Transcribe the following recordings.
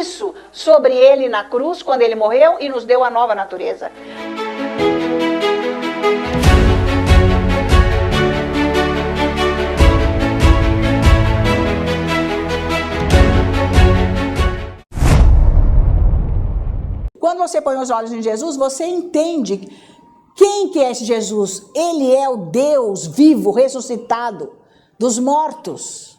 isso sobre ele na cruz, quando ele morreu, e nos deu a nova natureza. Quando você põe os olhos em Jesus, você entende quem que é esse Jesus. Ele é o Deus vivo, ressuscitado dos mortos,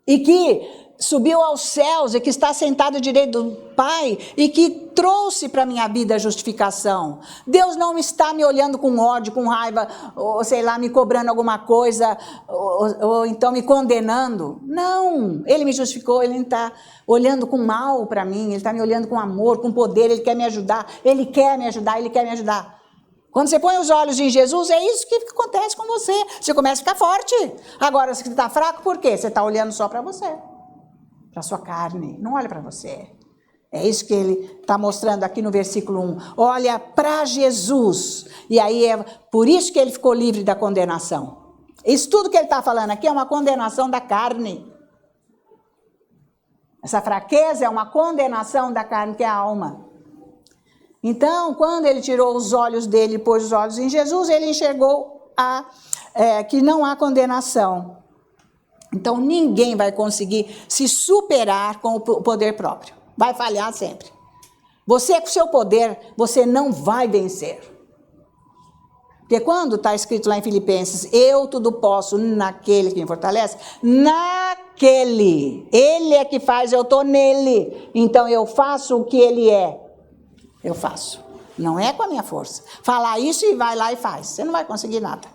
e que subiu aos céus e que está sentado à direita do Pai e que trouxe para a minha vida a justificação. Deus não está me olhando com ódio, com raiva, ou sei lá, me cobrando alguma coisa, ou então me condenando. Não, Ele me justificou, Ele não está olhando com mal para mim, Ele está me olhando com amor, com poder, Ele quer me ajudar, Ele quer me ajudar, Ele quer me ajudar. Quando você põe os olhos em Jesus, é isso que acontece com você. Você começa a ficar forte. Agora, se você está fraco, por quê? Você está olhando só para você, para a sua carne, não olha para você. É isso que ele está mostrando aqui no versículo 1. Olha para Jesus. E aí é por isso que ele ficou livre da condenação. Isso tudo que ele está falando aqui é uma condenação da carne. Essa fraqueza é uma condenação da carne, que é a alma. Então, quando ele tirou os olhos dele e pôs os olhos em Jesus, ele enxergou que não há condenação. Então, ninguém vai conseguir se superar com o poder próprio. Vai falhar sempre. Você, com o seu poder, você não vai vencer. Porque quando está escrito lá em Filipenses, eu tudo posso naquele que me fortalece, naquele, ele é que faz, eu estou nele. Então, eu faço o que ele é. Eu faço. Não é com a minha força. Falar isso e vai lá e faz. Você não vai conseguir nada.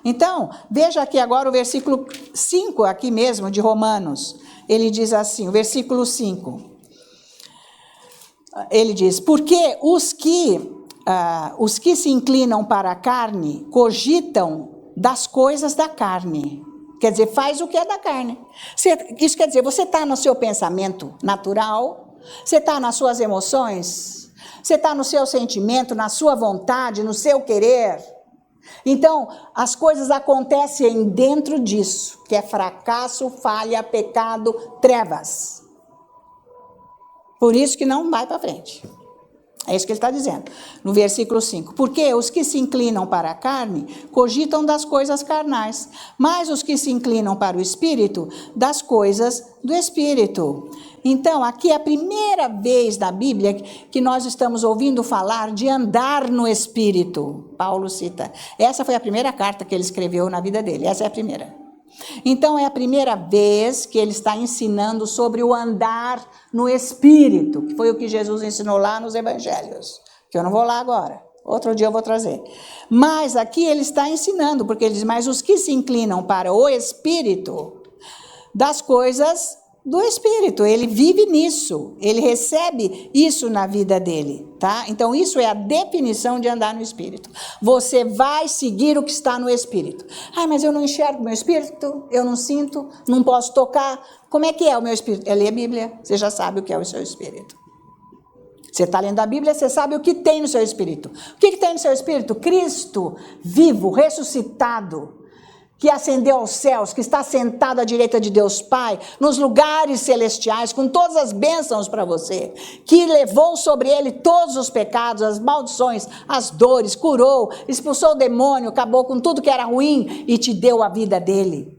Então, veja aqui agora o versículo 5, aqui mesmo, de Romanos. Ele diz assim, o versículo 5. Ele diz, porque os que se inclinam para a carne cogitam das coisas da carne. Quer dizer, faz o que é da carne. Isso quer dizer, você está no seu pensamento natural, você está nas suas emoções, você está no seu sentimento, na sua vontade, no seu querer. Então, as coisas acontecem dentro disso, que é fracasso, falha, pecado, trevas. Por isso que não vai para frente. É isso que ele está dizendo, no versículo 5. Porque os que se inclinam para a carne, cogitam das coisas carnais, mas os que se inclinam para o Espírito, das coisas do Espírito. Então, aqui é a primeira vez na Bíblia que nós estamos ouvindo falar de andar no Espírito. Paulo cita. Essa foi a primeira carta que ele escreveu na vida dele, essa é a primeira. Então, é a primeira vez que ele está ensinando sobre o andar no Espírito, que foi o que Jesus ensinou lá nos Evangelhos, que eu não vou lá agora, outro dia eu vou trazer. Mas aqui ele está ensinando, porque ele diz, mas os que se inclinam para o Espírito, das coisas do Espírito, ele vive nisso, ele recebe isso na vida dele, tá? Então isso é a definição de andar no Espírito. Você vai seguir o que está no Espírito. Ai, mas eu não enxergo o meu Espírito, eu não sinto, não posso tocar. Como é que é o meu Espírito? É ler a Bíblia, você já sabe o que é o seu Espírito. Você está lendo a Bíblia, você sabe o que tem no seu Espírito. O que tem no seu Espírito? Cristo vivo, ressuscitado, que ascendeu aos céus, que está sentado à direita de Deus Pai, nos lugares celestiais, com todas as bênçãos para você, que levou sobre ele todos os pecados, as maldições, as dores, curou, expulsou o demônio, acabou com tudo que era ruim e te deu a vida dele.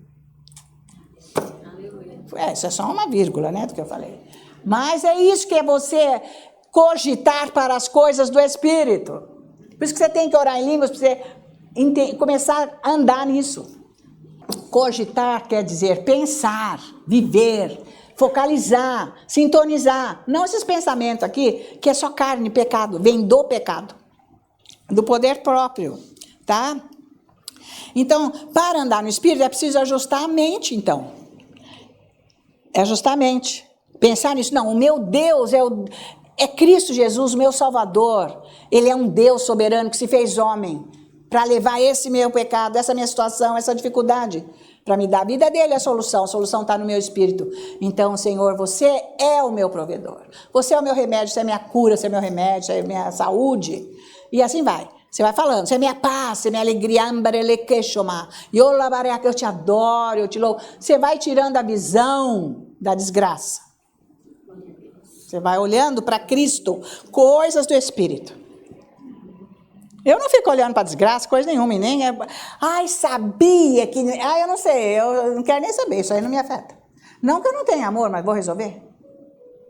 Isso é só uma vírgula, né, do que eu falei. Mas é isso que é você cogitar para as coisas do Espírito. Por isso que você tem que orar em línguas, para você começar a andar nisso. Cogitar quer dizer pensar, viver, focalizar, sintonizar. Não esses pensamentos aqui, que é só carne, pecado, vem do pecado, do poder próprio, tá? Então, para andar no Espírito é preciso ajustar a mente, então. É ajustar a mente. Pensar nisso, não, o meu Deus é Cristo Jesus, o meu Salvador. Ele é um Deus soberano que se fez homem para levar esse meu pecado, essa minha situação, essa dificuldade, para me dar a vida dele, a solução está no meu Espírito. Então, Senhor, você é o meu provedor, você é o meu remédio, você é minha cura, você é meu remédio, você é minha saúde, e assim vai. Você vai falando, você é minha paz, você é minha alegria, eu te adoro, eu te louvo. Você vai tirando a visão da desgraça. Você vai olhando para Cristo, coisas do Espírito. Eu não fico olhando para desgraça, coisa nenhuma, e nem... Ai, sabia que... Ai, eu não sei, eu não quero nem saber, isso aí não me afeta. Não que eu não tenha amor, mas vou resolver.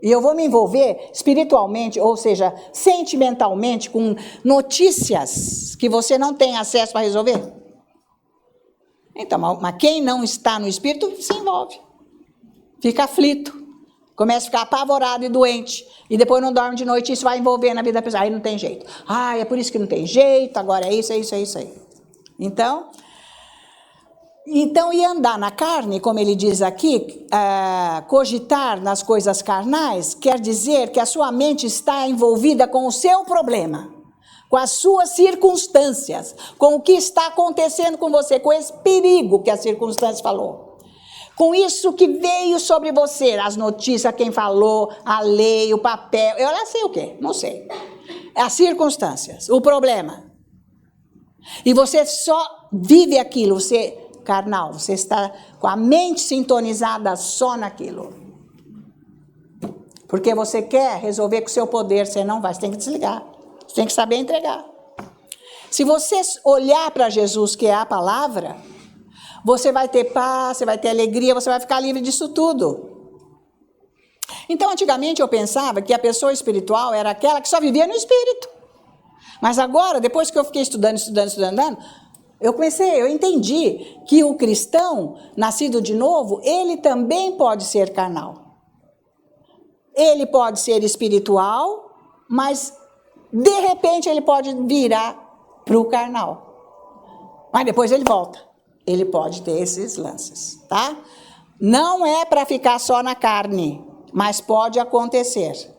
E eu vou me envolver espiritualmente, ou seja, sentimentalmente, com notícias que você não tem acesso para resolver. Então, mas quem não está no Espírito se envolve. Fica aflito. Começa a ficar apavorado e doente. E depois não dorme de noite, isso vai envolver na vida da pessoa. Aí não tem jeito. Ah, é por isso que não tem jeito, agora é isso, é isso, é isso aí. Então, e andar na carne, como ele diz aqui, cogitar nas coisas carnais, quer dizer que a sua mente está envolvida com o seu problema, com as suas circunstâncias, com o que está acontecendo com você, com esse perigo que a circunstância falou. Com isso que veio sobre você, as notícias, quem falou, a lei, o papel, eu não sei o quê, não sei. As circunstâncias, o problema. E você só vive aquilo, você... carnal, você está com a mente sintonizada só naquilo. Porque você quer resolver com o seu poder, você não vai, você tem que desligar, você tem que saber entregar. Se você olhar para Jesus, que é a palavra, você vai ter paz, você vai ter alegria, você vai ficar livre disso tudo. Então, antigamente eu pensava que a pessoa espiritual era aquela que só vivia no espírito. Mas agora, depois que eu fiquei estudando, eu entendi que o cristão, nascido de novo, ele também pode ser carnal. Ele pode ser espiritual, mas de repente ele pode virar para o carnal. Mas depois ele volta. Ele pode ter esses lances, tá? Não é para ficar só na carne, mas pode acontecer.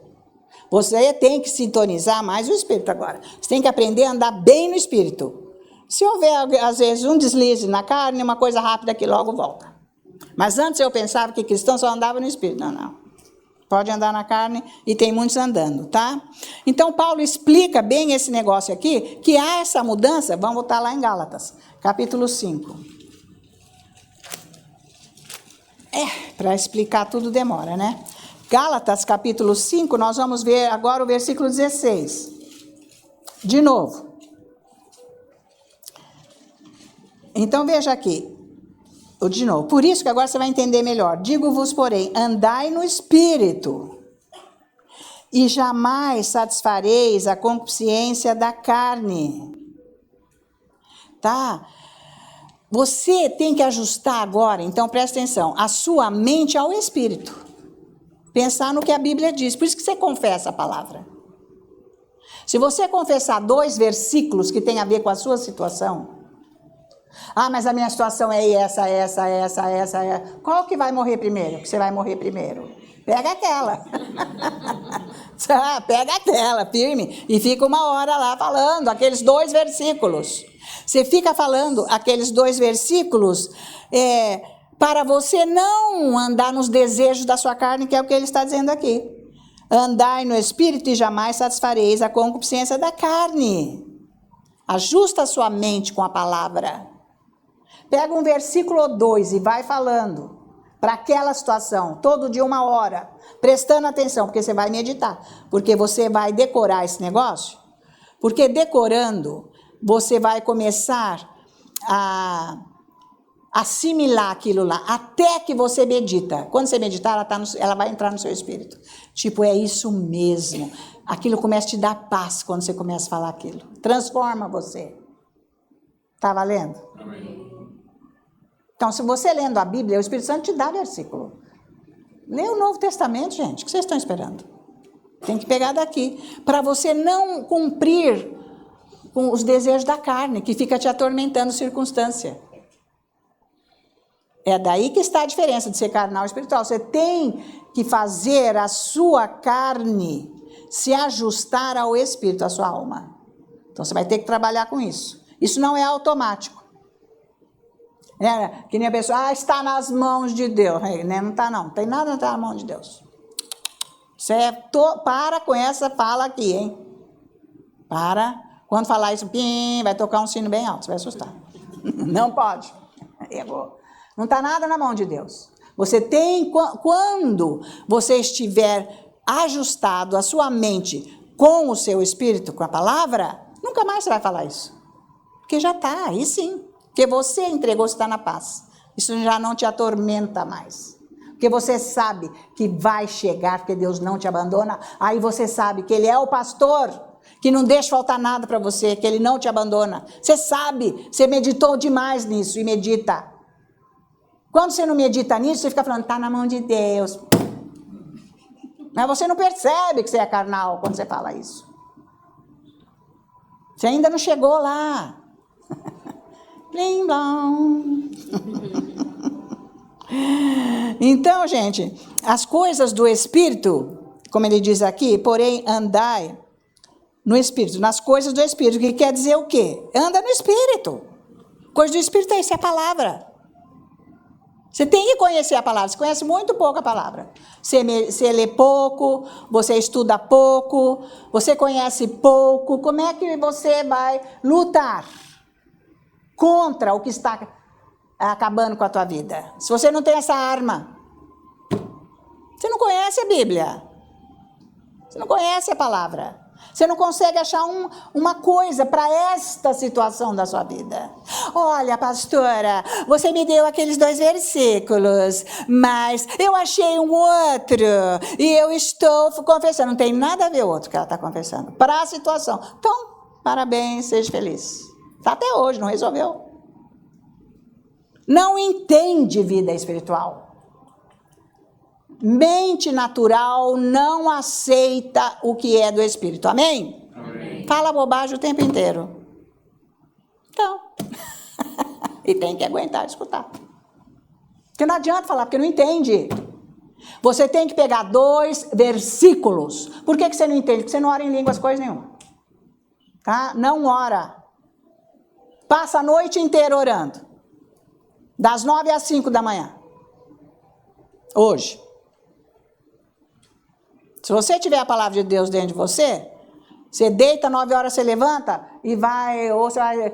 Você tem que sintonizar mais o espírito agora. Você tem que aprender a andar bem no espírito. Se houver, às vezes, um deslize na carne, uma coisa rápida que logo volta. Mas antes eu pensava que cristão só andava no espírito. Não. Pode andar na carne e tem muitos andando, tá? Então, Paulo explica bem esse negócio aqui, que há essa mudança, vamos voltar lá em Gálatas, capítulo 5. Para explicar tudo demora, né? Gálatas, capítulo 5, nós vamos ver agora o versículo 16. De novo. Então, veja aqui, de novo, por isso que agora você vai entender melhor. Digo-vos, porém, andai no Espírito, e jamais satisfareis a concupiscência da carne. Tá? Você tem que ajustar agora, então presta atenção, a sua mente ao Espírito. Pensar no que a Bíblia diz, por isso que você confessa a palavra. Se você confessar 2 versículos que tem a ver com a sua situação... Ah, mas a minha situação é essa. Qual que vai morrer primeiro? Que você vai morrer primeiro? Pega aquela. Pega aquela, firme. E fica uma hora lá falando aqueles 2 versículos. Você fica falando aqueles 2 versículos para você não andar nos desejos da sua carne, que é o que ele está dizendo aqui. Andai no Espírito e jamais satisfareis a concupiscência da carne. Ajusta a sua mente com a palavra. Pega um versículo ou 2 e vai falando para aquela situação, todo dia 1 hora, prestando atenção, porque você vai meditar, porque você vai decorar esse negócio, porque decorando, você vai começar a assimilar aquilo lá, até que você medita. Quando você meditar, ela vai entrar no seu espírito. Tipo, é isso mesmo. Aquilo começa a te dar paz quando você começa a falar aquilo. Transforma você. Tá valendo? Amém. Então, se você lendo a Bíblia, o Espírito Santo te dá versículo. Lê o Novo Testamento, gente. O que vocês estão esperando? Tem que pegar daqui. Para você não cumprir com os desejos da carne, que fica te atormentando circunstância. É daí que está a diferença de ser carnal e espiritual. Você tem que fazer a sua carne se ajustar ao Espírito, à sua alma. Então, você vai ter que trabalhar com isso. Isso não é automático. Que nem a pessoa, está nas mãos de Deus. Não está não, tem nada na mão de Deus. Você para com essa fala aqui, hein? Para. Quando falar isso, vai tocar um sino bem alto, você vai assustar. Não pode. Não está nada na mão de Deus. Você tem, quando você estiver ajustado a sua mente com o seu espírito, com a palavra, nunca mais você vai falar isso. Porque já está, aí sim. Porque você entregou, você está na paz. Isso já não te atormenta mais. Porque você sabe que vai chegar, porque Deus não te abandona. Aí você sabe que Ele é o pastor, que não deixa faltar nada para você, que Ele não te abandona. Você sabe, você meditou demais nisso e medita. Quando você não medita nisso, você fica falando, está na mão de Deus. Mas você não percebe que você é carnal quando você fala isso. Você ainda não chegou lá. Blim, blom. Então, gente, as coisas do Espírito, como ele diz aqui, porém andai no Espírito, nas coisas do Espírito, que quer dizer o quê? Anda no Espírito. Coisa do Espírito é isso, é a palavra. Você tem que conhecer a palavra, você conhece muito pouco a palavra. Você lê pouco, você estuda pouco, você conhece pouco, como é que você vai lutar contra o que está acabando com a tua vida? Se você não tem essa arma, você não conhece a Bíblia, você não conhece a palavra. Você não consegue achar uma coisa para esta situação da sua vida. Olha, pastora, você me deu aqueles 2 versículos, mas eu achei um outro e eu estou confessando. Não tem nada a ver o outro que ela está confessando. Para a situação. Então, parabéns, seja feliz. Está até hoje, não resolveu. Não entende vida espiritual. Mente natural não aceita o que é do Espírito. Amém? Amém. Fala bobagem o tempo inteiro. Então, e tem que aguentar escutar. Porque não adianta falar, porque não entende. Você tem que pegar 2 versículos. Por que você não entende? Porque você não ora em línguas, coisa nenhuma. Tá? Não ora. Passa a noite inteira orando. Das 9 às 5 da manhã. Hoje. Se você tiver a palavra de Deus dentro de você, você deita 9 horas, você levanta e vai, ou você vai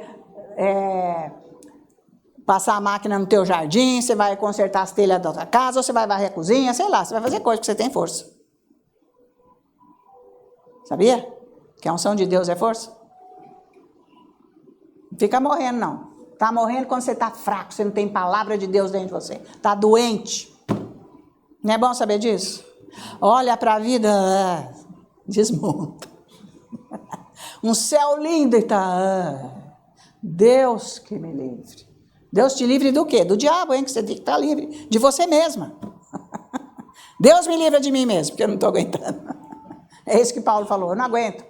passar a máquina no teu jardim, você vai consertar as telhas da tua casa, ou você vai varrer a cozinha, sei lá, você vai fazer coisa que você tem força. Sabia? Que a unção de Deus é força? Não fica morrendo, não. Está morrendo quando você está fraco, você não tem palavra de Deus dentro de você. Está doente. Não é bom saber disso? Olha para a vida, desmonta. Um céu lindo e está... Deus que me livre. Deus te livre do quê? Do diabo, hein? Que você tem que estar livre. De você mesma. Deus me livra de mim mesmo, porque eu não estou aguentando. É isso que Paulo falou, eu não aguento.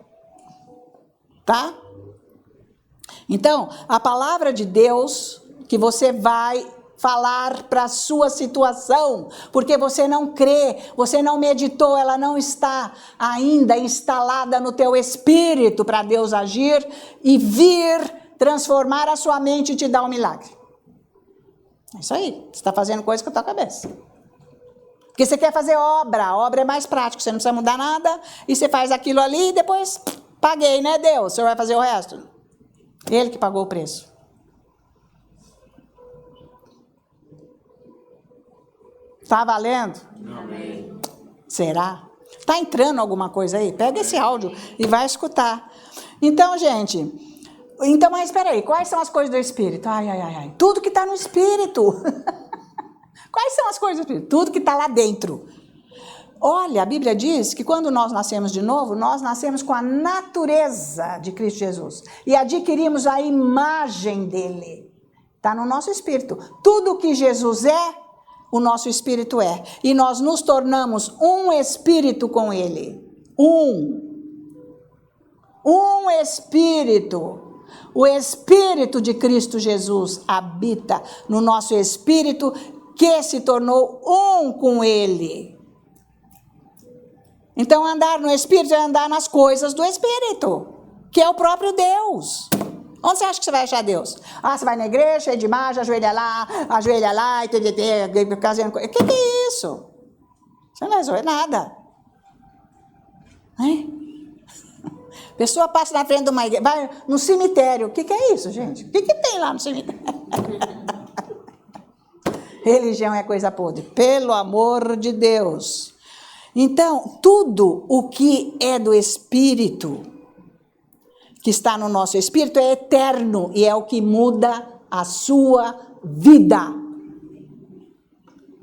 Tá? Então, a palavra de Deus que você vai falar para a sua situação, porque você não crê, você não meditou, ela não está ainda instalada no teu espírito para Deus agir e vir transformar a sua mente e te dar um milagre. É isso aí, você está fazendo coisa com a tua cabeça. Porque você quer fazer obra, a obra é mais prática, você não precisa mudar nada, e você faz aquilo ali e depois, paguei, né Deus, o senhor vai fazer o resto. Ele que pagou o preço. Está valendo? Amém. Será? Está entrando alguma coisa aí? Pega esse áudio e vai escutar. Então, gente, mas espera aí, quais são as coisas do Espírito? Ai. Tudo que está no Espírito. Quais são as coisas do Espírito? Tudo que está lá dentro. Olha, a Bíblia diz que quando nós nascemos de novo, nós nascemos com a natureza de Cristo Jesus. E adquirimos a imagem dele. Está no nosso espírito. Tudo que Jesus é, o nosso espírito é. E nós nos tornamos um espírito com ele. Um espírito. O Espírito de Cristo Jesus habita no nosso espírito, que se tornou um com ele. Então, andar no Espírito é andar nas coisas do Espírito, que é o próprio Deus. Onde você acha que você vai achar Deus? Você vai na igreja, cheio de imagem, ajoelha lá, e fazendo coisa. O que é isso? Você não vai resolver nada. A pessoa passa na frente de uma igreja, vai no cemitério. O que é isso, gente? O que tem lá no cemitério? Religião é coisa podre. Pelo amor de Deus. Então, tudo o que é do Espírito, que está no nosso Espírito, é eterno e é o que muda a sua vida.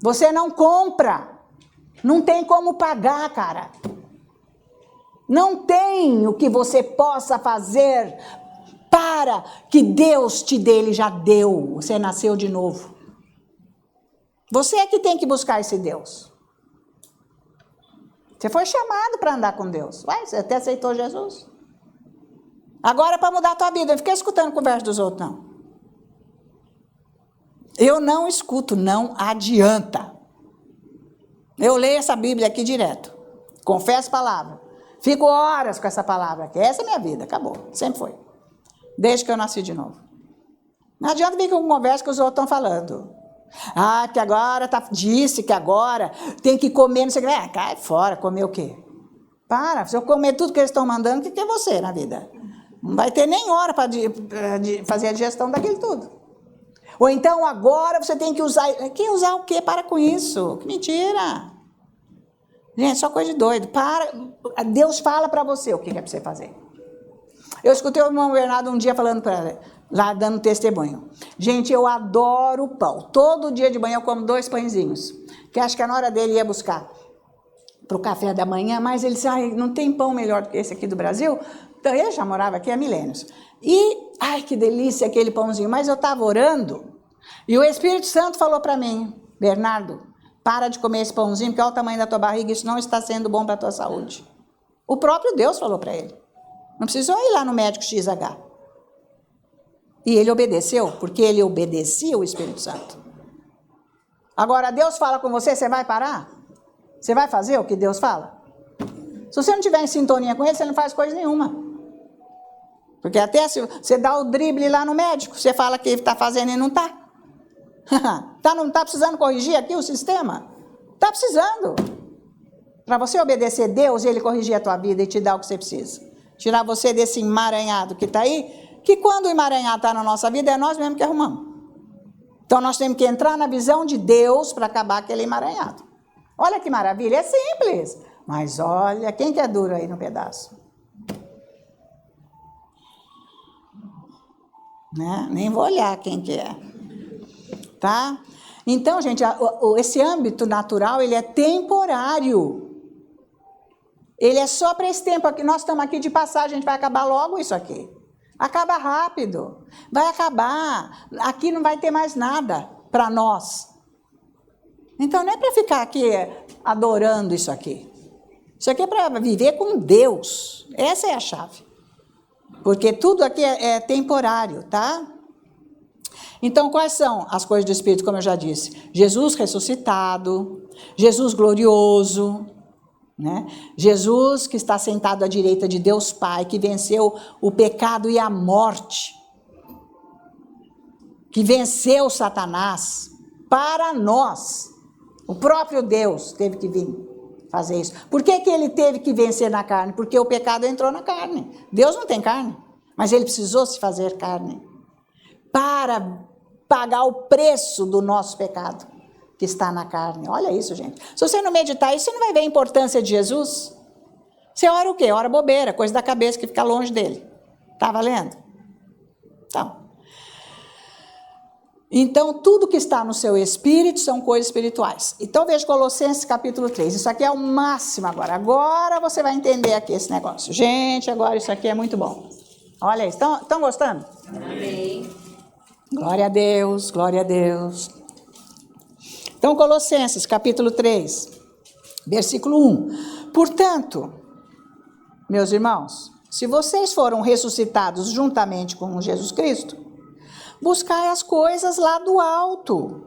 Você não compra, não tem como pagar, cara. Não tem o que você possa fazer para que Deus te dê, Ele já deu. Você nasceu de novo. Você é que tem que buscar esse Deus. Você foi chamado para andar com Deus. Ué, você até aceitou Jesus. Agora, para mudar a tua vida, não fica escutando conversa dos outros, não. Eu não escuto, não adianta. Eu leio essa Bíblia aqui direto. Confesso a palavra. Fico horas com essa palavra aqui. Essa é a minha vida, acabou. Sempre foi. Desde que eu nasci de novo. Não adianta vir com conversa que os outros estão falando. Ah, que agora, disse que agora tem que comer, não sei o que. Cai fora, comer o quê? Para, se eu comer tudo que eles estão mandando, o que é você na vida? Não vai ter nem hora para fazer a digestão daquilo tudo. Ou então agora você tem que usar... Que usar o quê? Para com isso. Que mentira. Gente, só coisa de doido. Para. Deus fala para você o que é para você fazer. Eu escutei o irmão Bernardo um dia falando para ela, lá dando testemunho. Gente, eu adoro pão. Todo dia de manhã eu como 2 pãezinhos. Que acho que na hora dele ia buscar para o café da manhã, mas ele disse, não tem pão melhor do que esse aqui do Brasil? Então, ele já morava aqui há milênios. E, ai, que delícia aquele pãozinho. Mas eu estava orando e o Espírito Santo falou para mim, Bernardo, para de comer esse pãozinho, porque olha o tamanho da tua barriga, isso não está sendo bom para a tua saúde. O próprio Deus falou para ele. Não precisou ir lá no médico XH. E ele obedeceu, porque ele obedecia o Espírito Santo. Agora, Deus fala com você, você vai parar? Você vai fazer o que Deus fala? Se você não estiver em sintonia com ele, você não faz coisa nenhuma. Porque até se você dá o drible lá no médico, você fala que está fazendo e não está. Não está precisando corrigir aqui o sistema? Está precisando. Para você obedecer a Deus, ele corrigir a tua vida e te dar o que você precisa. Tirar você desse emaranhado que está aí, que quando o emaranhado está na nossa vida, é nós mesmos que arrumamos. Então nós temos que entrar na visão de Deus para acabar aquele emaranhado. Olha que maravilha, é simples. Mas olha, quem que é duro aí no pedaço? Né? Nem vou olhar quem que é. Tá? Então, gente, esse âmbito natural, ele é temporário. Ele é só para esse tempo aqui. Nós estamos aqui de passagem, a gente vai acabar logo isso aqui. Acaba rápido. Vai acabar. Aqui não vai ter mais nada para nós. Então, não é para ficar aqui adorando isso aqui. Isso aqui é para viver com Deus. Essa é a chave. Porque tudo aqui é temporário, tá? Então, quais são as coisas do Espírito, como eu já disse? Jesus ressuscitado, Jesus glorioso, né? Jesus que está sentado à direita de Deus Pai, que venceu o pecado e a morte, que venceu Satanás para nós. O próprio Deus teve que vir fazer isso. Por que ele teve que vencer na carne? Porque o pecado entrou na carne. Deus não tem carne, mas ele precisou se fazer carne para pagar o preço do nosso pecado que está na carne. Olha isso, gente. Se você não meditar isso, você não vai ver a importância de Jesus. Você ora o quê? Ora bobeira, coisa da cabeça que fica longe dele. Tá valendo? Então, tudo que está no seu espírito são coisas espirituais. Então, veja Colossenses capítulo 3. Isso aqui é o máximo agora. Agora você vai entender aqui esse negócio. Gente, agora isso aqui é muito bom. Olha aí, estão gostando? Amém. Glória a Deus, glória a Deus. Então, Colossenses, capítulo 3, versículo 1. Portanto, meus irmãos, se vocês foram ressuscitados juntamente com Jesus Cristo, buscai as coisas lá do alto,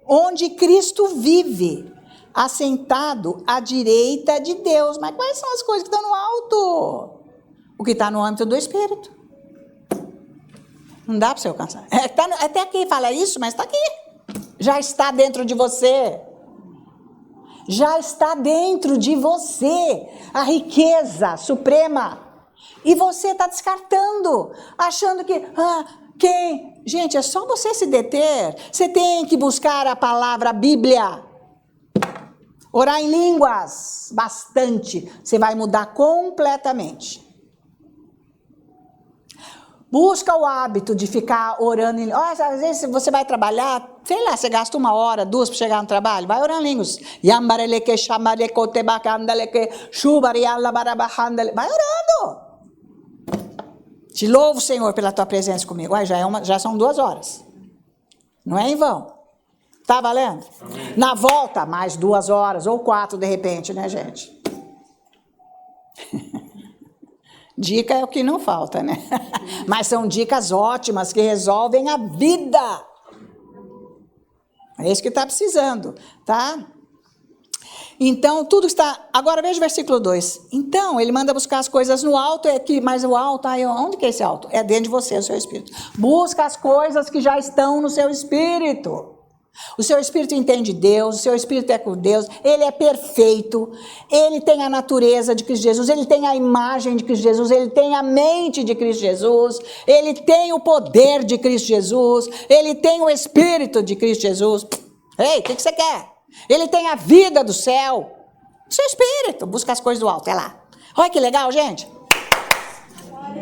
onde Cristo vive, assentado à direita de Deus. Mas quais são as coisas que estão no alto? O que está no âmbito do Espírito. Não dá para você alcançar. Até aqui fala isso, mas está aqui. Já está dentro de você. Já está dentro de você a riqueza suprema. E você está descartando, achando que... quem? Gente, é só você se deter. Você tem que buscar a palavra Bíblia. Orar em línguas, bastante. Você vai mudar completamente. Busca o hábito de ficar orando em línguas. Às vezes você vai trabalhar, sei lá, você gasta 1 hora, 2 para chegar no trabalho, vai orando em línguas. Vai orando. Te louvo, Senhor, pela tua presença comigo. Já são 2 horas. Não é em vão. Tá valendo? Amém. Na volta, mais 2 horas, ou 4 de repente, né, gente? Dica é o que não falta, né? Mas são dicas ótimas que resolvem a vida. É isso que está precisando, tá? Então, tudo está... Agora veja o versículo 2. Então, ele manda buscar as coisas no alto, mas o alto, onde que é esse alto? É dentro de você, o seu espírito. Busca as coisas que já estão no seu espírito. O seu espírito entende Deus, o seu espírito é com Deus, ele é perfeito, ele tem a natureza de Cristo Jesus, ele tem a imagem de Cristo Jesus, ele tem a mente de Cristo Jesus, ele tem o poder de Cristo Jesus, ele tem o espírito de Cristo Jesus. Ei, o que você quer? Ele tem a vida do céu, o seu espírito, busca as coisas do alto, é lá. Olha que legal, gente.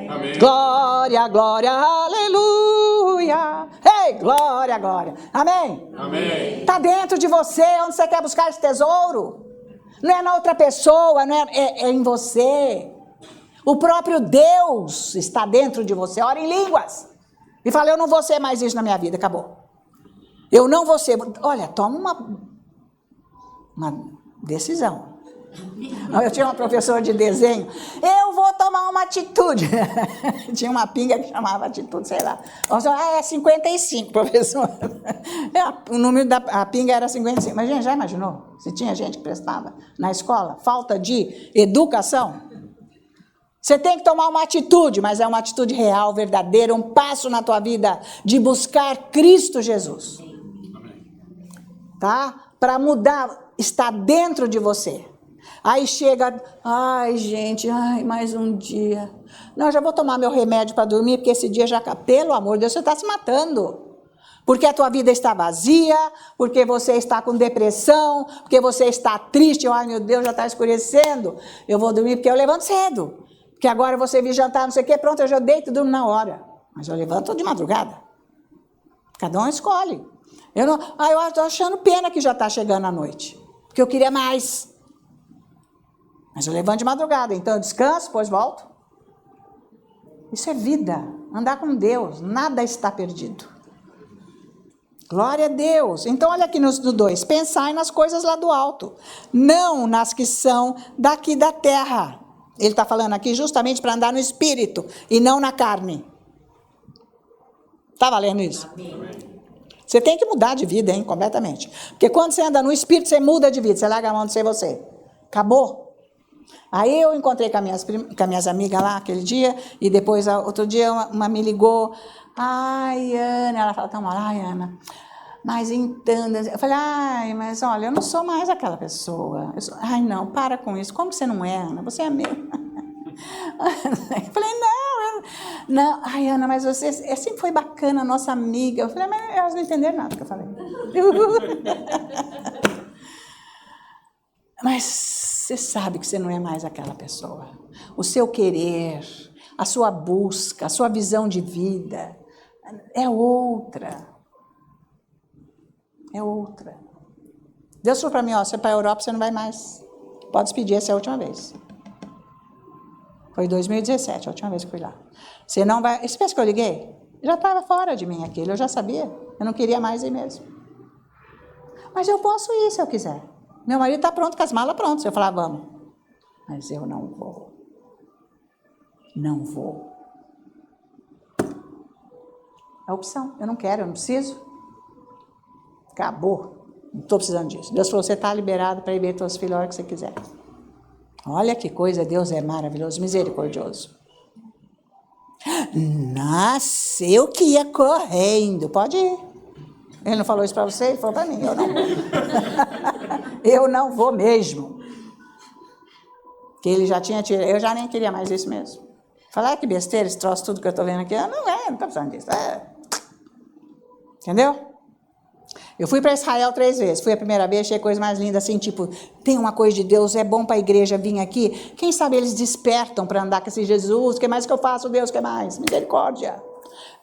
Amém. Glória, glória, aleluia. Ei, glória, glória. Amém? Amém. Está dentro de você, onde você quer buscar esse tesouro. Não é na outra pessoa, é em você. O próprio Deus está dentro de você. Ora em línguas. E fala, eu não vou ser mais isso na minha vida, acabou. Eu não vou ser. Olha, toma uma decisão. Eu tinha uma professora de desenho, eu vou tomar uma atitude. Tinha uma pinga que chamava atitude, sei lá. É 55, professor. O número da pinga era 55. Mas, gente, já imaginou? Se tinha gente que prestava na escola? Falta de educação? Você tem que tomar uma atitude, mas é uma atitude real, verdadeira, um passo na tua vida de buscar Cristo Jesus. Tá? Para mudar, está dentro de você. Aí chega, ai gente, mais um dia. Não, já vou tomar meu remédio para dormir, porque esse dia já... Pelo amor de Deus, você está se matando. Porque a tua vida está vazia, porque você está com depressão, porque você está triste. Ai meu Deus, já está escurecendo. Eu vou dormir porque eu levanto cedo. Porque agora eu vou servir jantar, não sei o quê, pronto, eu já deito e durmo na hora. Mas eu levanto de madrugada. Cada um escolhe. Eu estou achando pena que já está chegando a noite. Porque eu queria mais. Mas eu levanto de madrugada, então eu descanso, depois volto. Isso é vida, andar com Deus, nada está perdido. Glória a Deus. Então olha aqui no 2, pensai nas coisas lá do alto, não nas que são daqui da terra. Ele está falando aqui justamente para andar no espírito e não na carne. Está valendo isso? Amém. Você tem que mudar de vida, hein, completamente. Porque quando você anda no espírito, você muda de vida, você larga a mão de ser você. Acabou. Aí eu encontrei com as minhas amigas lá aquele dia, e depois, outro dia, uma me ligou. Ai, Ana, ela fala, ai, Ana, mas então... Eu falei, mas olha, eu não sou mais aquela pessoa. Ai, não, para com isso. Como você não é, Ana? Você é meu. Eu falei, não. Ai, Ana, mas você sempre foi bacana, nossa amiga. Eu falei, mas elas não entenderam nada que eu falei. Mas você sabe que você não é mais aquela pessoa. O seu querer, a sua busca, a sua visão de vida é outra. É outra. Deus falou para mim, você para a Europa, você não vai mais. Pode despedir, essa é a última vez. Foi 2017, a última vez que fui lá. Você não vai... Esse mês que eu liguei, já estava fora de mim aquilo, eu já sabia. Eu não queria mais ir mesmo. Mas eu posso ir se eu quiser. Meu marido está pronto, com as malas prontas. Eu falar, vamos. Mas eu não vou. Não vou. É opção. Eu não quero, eu não preciso. Acabou. Não estou precisando disso. Deus falou, você está liberado para ir ver teus filhos a hora que você quiser. Olha que coisa, Deus é maravilhoso, misericordioso. Nasceu que ia correndo. Pode ir. Ele não falou isso para você? Ele falou para mim, eu não vou. Eu não vou mesmo. Que ele já tinha tirado, eu já nem queria mais isso mesmo. Falar que besteira, esse troço, tudo que eu estou vendo aqui, não estou precisando disso. Entendeu? Eu fui para Israel 3 vezes. Fui a primeira vez, achei a coisa mais linda, assim, tipo, tem uma coisa de Deus, é bom para a igreja vir aqui. Quem sabe eles despertam para andar com esse Jesus, o que mais que eu faço, Deus, o que mais? Misericórdia.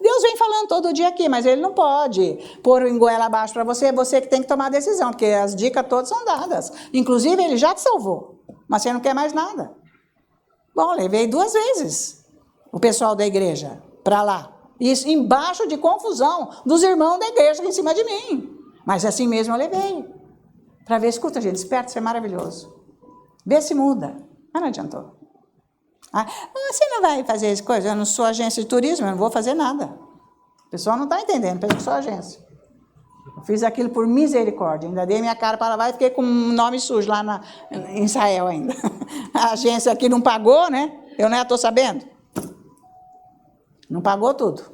Deus vem falando todo dia aqui, mas ele não pode pôr o goela abaixo para você, é você que tem que tomar a decisão, porque as dicas todas são dadas. Inclusive, ele já te salvou, mas você não quer mais nada. Bom, levei 2 vezes o pessoal da igreja para lá. Isso embaixo de confusão dos irmãos da igreja em cima de mim. Mas assim mesmo eu levei. Para ver, escuta, gente, desperta, isso é maravilhoso. Vê se muda. Mas não adiantou. Você não vai fazer as coisas? Eu não sou agência de turismo, eu não vou fazer nada. O pessoal não está entendendo, pensa que sou agência. Eu fiz aquilo por misericórdia. Ainda dei minha cara para lá e fiquei com um nome sujo lá em Israel ainda. A agência aqui não pagou, né? Eu não estou sabendo. Não pagou tudo.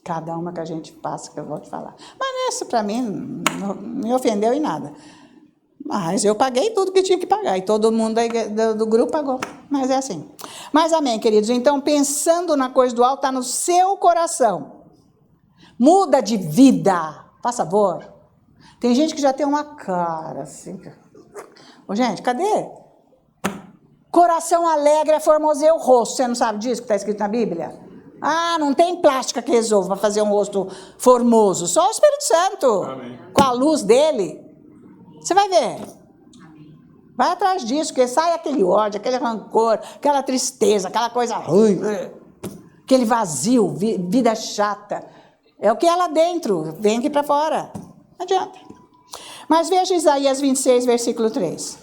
Cada uma que a gente passa, que eu vou te falar. Mas isso, para mim, não me ofendeu em nada. Mas eu paguei tudo que tinha que pagar. E todo mundo do grupo pagou. Mas é assim. Mas amém, queridos. Então, pensando na coisa do alto, está no seu coração. Muda de vida. Faz favor. Tem gente que já tem uma cara assim. Ô, gente, cadê? Coração alegre é formoseia o rosto. Você não sabe disso que está escrito na Bíblia? Não tem plástica que resolva para fazer um rosto formoso. Só o Espírito Santo. Amém. Com a luz dele. Você vai ver. Vai atrás disso, porque sai aquele ódio, aquele rancor, aquela tristeza, aquela coisa ruim, aquele vazio, vida chata. É o que é lá dentro, vem aqui para fora. Não adianta. Mas veja Isaías 26, versículo 3.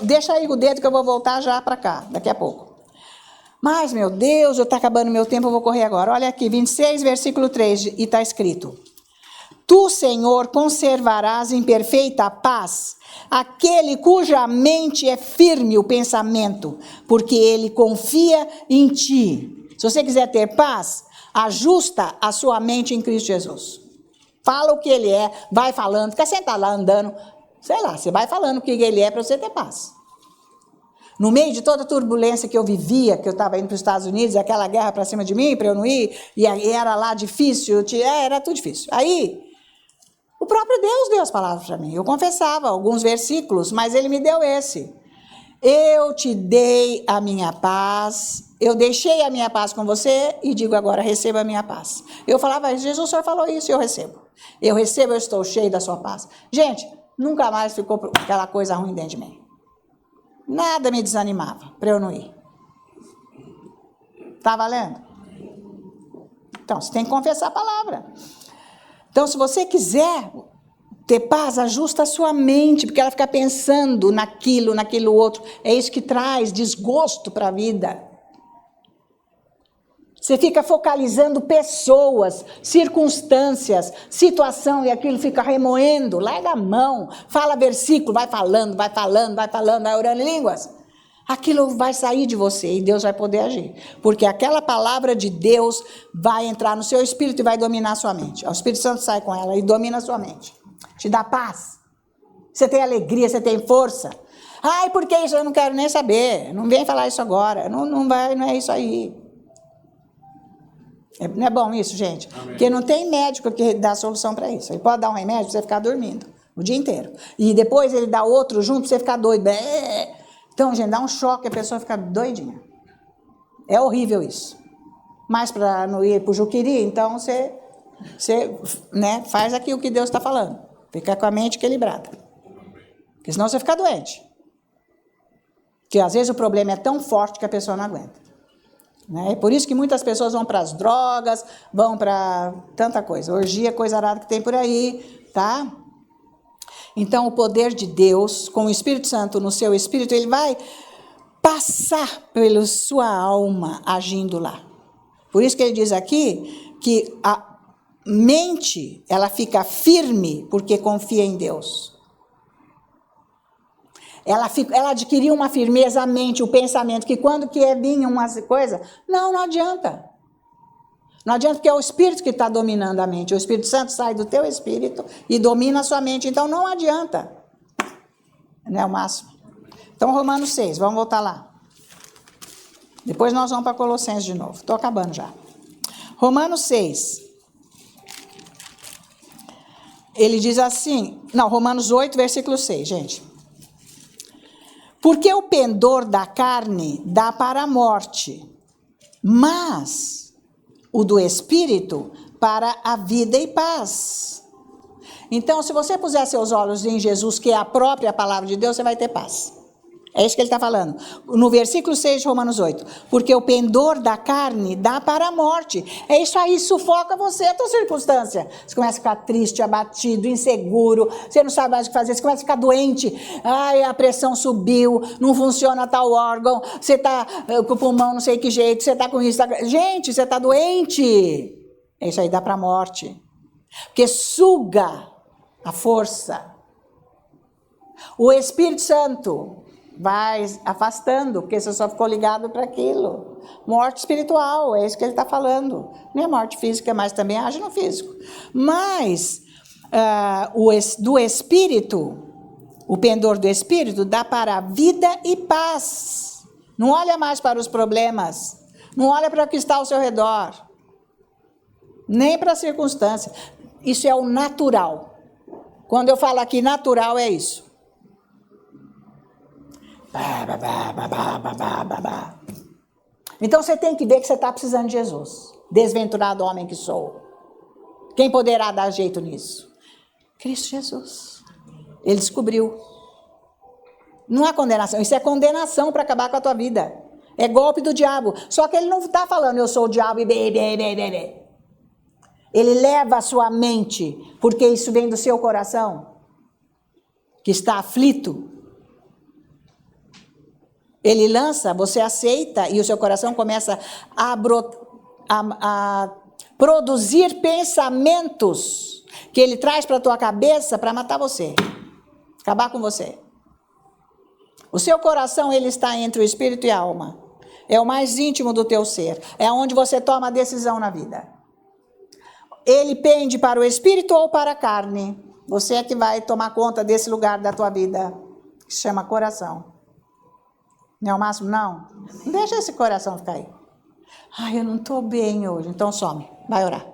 Deixa aí o dedo que eu vou voltar já para cá, daqui a pouco. Mas, meu Deus, está acabando meu tempo, eu vou correr agora. Olha aqui, 26, versículo 3, e está escrito. Tu, Senhor, conservarás em perfeita paz aquele cuja mente é firme o pensamento, porque ele confia em ti. Se você quiser ter paz, ajusta a sua mente em Cristo Jesus. Fala o que ele é, vai falando, fica sentado lá andando, sei lá, você vai falando o que ele é para você ter paz. No meio de toda a turbulência que eu vivia, que eu estava indo para os Estados Unidos, aquela guerra para cima de mim, para eu não ir, e era lá difícil, era tudo difícil. Aí, o próprio Deus deu as palavras para mim. Eu confessava alguns versículos, mas ele me deu esse. Eu te dei a minha paz, eu deixei a minha paz com você e digo agora, receba a minha paz. Eu falava, Jesus, o senhor falou isso, eu recebo. Eu recebo, eu estou cheio da sua paz. Gente, nunca mais ficou aquela coisa ruim dentro de mim. Nada me desanimava para eu não ir. Tá valendo? Então, você tem que confessar a palavra. Então, se você quiser ter paz, ajusta a sua mente, porque ela fica pensando naquilo outro. É isso que traz desgosto para a vida. Você fica focalizando pessoas, circunstâncias, situação, e aquilo fica remoendo. Larga a mão, fala versículo, vai falando, vai orando em línguas. Aquilo vai sair de você e Deus vai poder agir. Porque aquela palavra de Deus vai entrar no seu espírito e vai dominar a sua mente. O Espírito Santo sai com ela e domina a sua mente. Te dá paz. Você tem alegria, você tem força. Por que isso? Eu não quero nem saber. Não vem falar isso agora. Não é isso aí. Não é bom isso, gente? Amém. Porque não tem médico que dá solução para isso. Ele pode dar um remédio para você ficar dormindo o dia inteiro. E depois ele dá outro junto para você ficar doido. Então, gente, dá um choque, a pessoa fica doidinha. É horrível isso. Mas para não ir para o Juqueri, então você faz aqui o que Deus está falando. Fica com a mente equilibrada. Porque senão você fica doente. Porque às vezes o problema é tão forte que a pessoa não aguenta. É por isso que muitas pessoas vão para as drogas, vão para tanta coisa. Orgia, coisa arada que tem por aí, tá? Então, o poder de Deus, com o Espírito Santo no seu espírito, ele vai passar pela sua alma agindo lá. Por isso que ele diz aqui que a mente, ela fica firme porque confia em Deus. Ela adquiriu uma firmeza, a mente, o pensamento, que quando que vinha uma coisa, não adianta. Não adianta, porque é o Espírito que está dominando a mente. O Espírito Santo sai do teu espírito e domina a sua mente. Então, não adianta. Não é o máximo. Então, Romanos 6, vamos voltar lá. Depois nós vamos para Colossenses de novo. Estou acabando já. Romanos 6. Ele diz assim, Romanos 8, versículo 6, gente. Porque o pendor da carne dá para a morte, mas o do Espírito para a vida e paz. Então, se você puser seus olhos em Jesus, que é a própria palavra de Deus, você vai ter paz. É isso que ele está falando. No versículo 6 de Romanos 8. Porque o pendor da carne dá para a morte. É isso aí, sufoca você, a tua circunstância. Você começa a ficar triste, abatido, inseguro. Você não sabe mais o que fazer. Você começa a ficar doente. Ai, a pressão subiu. Não funciona tal órgão. Você está com o pulmão não sei que jeito. Você está com isso. Gente, você está doente. É isso aí, dá para a morte. Porque suga a força. O Espírito Santo vai afastando, porque você só ficou ligado para aquilo. Morte espiritual, é isso que ele está falando. Não é morte física, mas também age no físico. Mas do Espírito, o pendor do Espírito dá para a vida e paz. Não olha mais para os problemas. Não olha para o que está ao seu redor. Nem para a circunstância. Isso é o natural. Quando eu falo aqui natural, é isso. Então você tem que ver que você está precisando de Jesus. Desventurado homem que sou. Quem poderá dar jeito nisso? Cristo Jesus. Ele descobriu. Não há condenação. Isso é condenação para acabar com a tua vida. É golpe do diabo. Só que ele não está falando eu sou o diabo e bebê. Ele leva a sua mente, porque isso vem do seu coração, que está aflito. Ele lança, você aceita e o seu coração começa a produzir pensamentos que ele traz para a tua cabeça para matar você, acabar com você. O seu coração, ele está entre o espírito e a alma. É o mais íntimo do teu ser. É onde você toma a decisão na vida. Ele pende para o espírito ou para a carne. Você é que vai tomar conta desse lugar da tua vida, que se chama coração. Não é o máximo? Não. Não deixa esse coração ficar aí. Ai, eu não estou bem hoje. Então some, vai orar.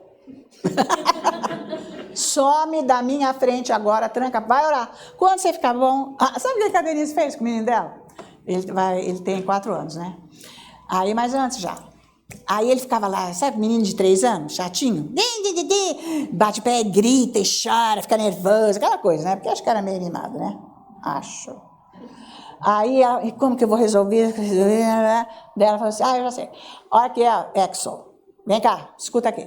Some da minha frente agora, tranca, vai orar. Quando você ficar bom... sabe o que a Denise fez com o menino dela? Ele tem 4 anos, né? Aí, mas antes já. Aí ele ficava lá, sabe, menino de 3 anos, chatinho? Bate o pé, grita e chora, fica nervoso, aquela coisa, né? Porque acho que era meio animado, né? Acho. Aí, como que eu vou resolver? Daí ela falou assim, eu já sei. Olha aqui, Exo, vem cá, escuta aqui.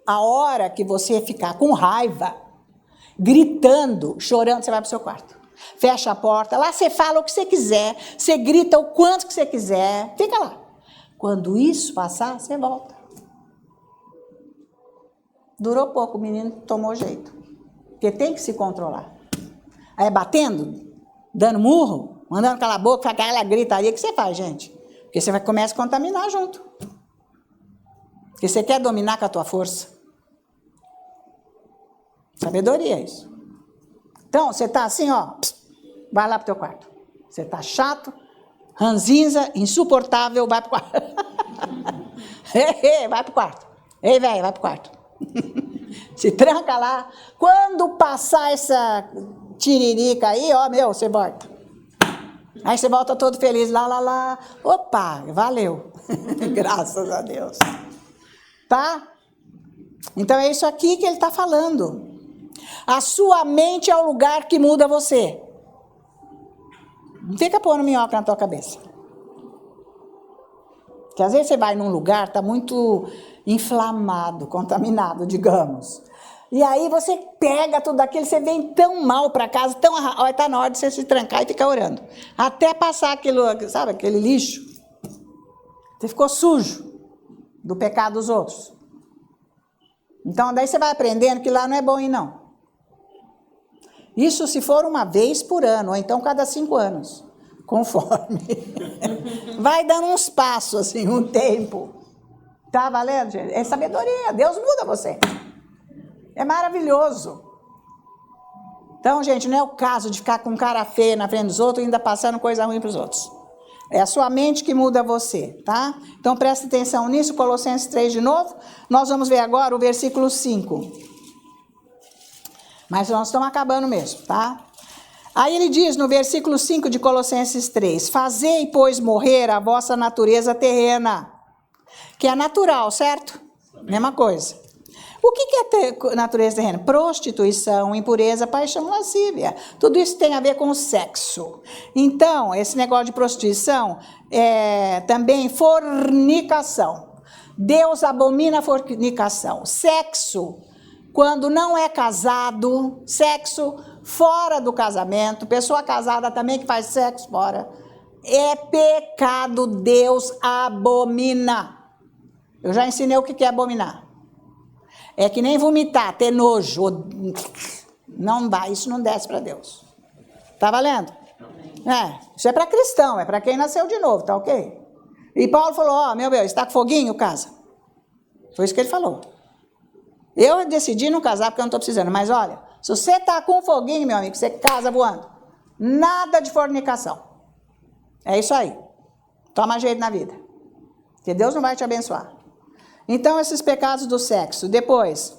A hora que você ficar com raiva, gritando, chorando, você vai para o seu quarto. Fecha a porta, lá você fala o que você quiser, você grita o quanto que você quiser, fica lá. Quando isso passar, você volta. Durou pouco, o menino tomou jeito. Porque tem que se controlar. Aí batendo, dando murro, mandando calar a boca, aquela gritaria, o que você faz, gente? Porque você começa a contaminar junto. Porque você quer dominar com a tua força. Sabedoria é isso. Então, você está assim, vai lá para o teu quarto. Você está chato, ranzinza, insuportável, vai para o quarto. Vai para o quarto. Ei, velho, vai para o quarto. Se tranca lá. Quando passar essa tiririca aí, você volta. Aí você volta todo feliz, lá. Opa, valeu. Graças a Deus. Tá? Então é isso aqui que ele está falando. A sua mente é o lugar que muda você. Não fica pondo minhoca na tua cabeça. Porque às vezes você vai num lugar, está muito inflamado, contaminado, digamos. E aí você pega tudo aquilo, você vem tão mal para casa, está na hora de você se trancar e ficar orando. Até passar aquilo, sabe, aquele lixo. Você ficou sujo do pecado dos outros. Então daí você vai aprendendo que lá não é bom ir não. Isso se for uma vez por ano, ou então cada 5 anos, conforme. Vai dando uns passos, assim, um tempo. Tá valendo, gente? É sabedoria, Deus muda você. É maravilhoso. Então, gente, não é o caso de ficar com cara feia na frente dos outros e ainda passando coisa ruim para os outros. É a sua mente que muda você, tá? Então, presta atenção nisso, Colossenses 3 de novo. Nós vamos ver agora o versículo 5. Mas nós estamos acabando mesmo, tá? Aí ele diz no versículo 5 de Colossenses 3, fazei, pois, morrer a vossa natureza terrena, que é natural, certo? Mesma coisa. O que é natureza terrena? Prostituição, impureza, paixão, lascívia. Tudo isso tem a ver com o sexo. Então, esse negócio de prostituição é também fornicação. Deus abomina a fornicação. Sexo, quando não é casado, sexo fora do casamento, pessoa casada também que faz sexo fora, é pecado, Deus abomina. Eu já ensinei o que é abominar. É que nem vomitar, ter nojo. Não vai, isso não desce para Deus. Tá valendo? Isso é para cristão, é para quem nasceu de novo, tá ok? E Paulo falou, meu Deus, está com foguinho, casa. Foi isso que ele falou. Eu decidi não casar porque eu não estou precisando, mas olha, se você está com foguinho, meu amigo, você casa voando. Nada de fornicação. É isso aí. Toma jeito na vida. Porque Deus não vai te abençoar. Então, esses pecados do sexo. Depois,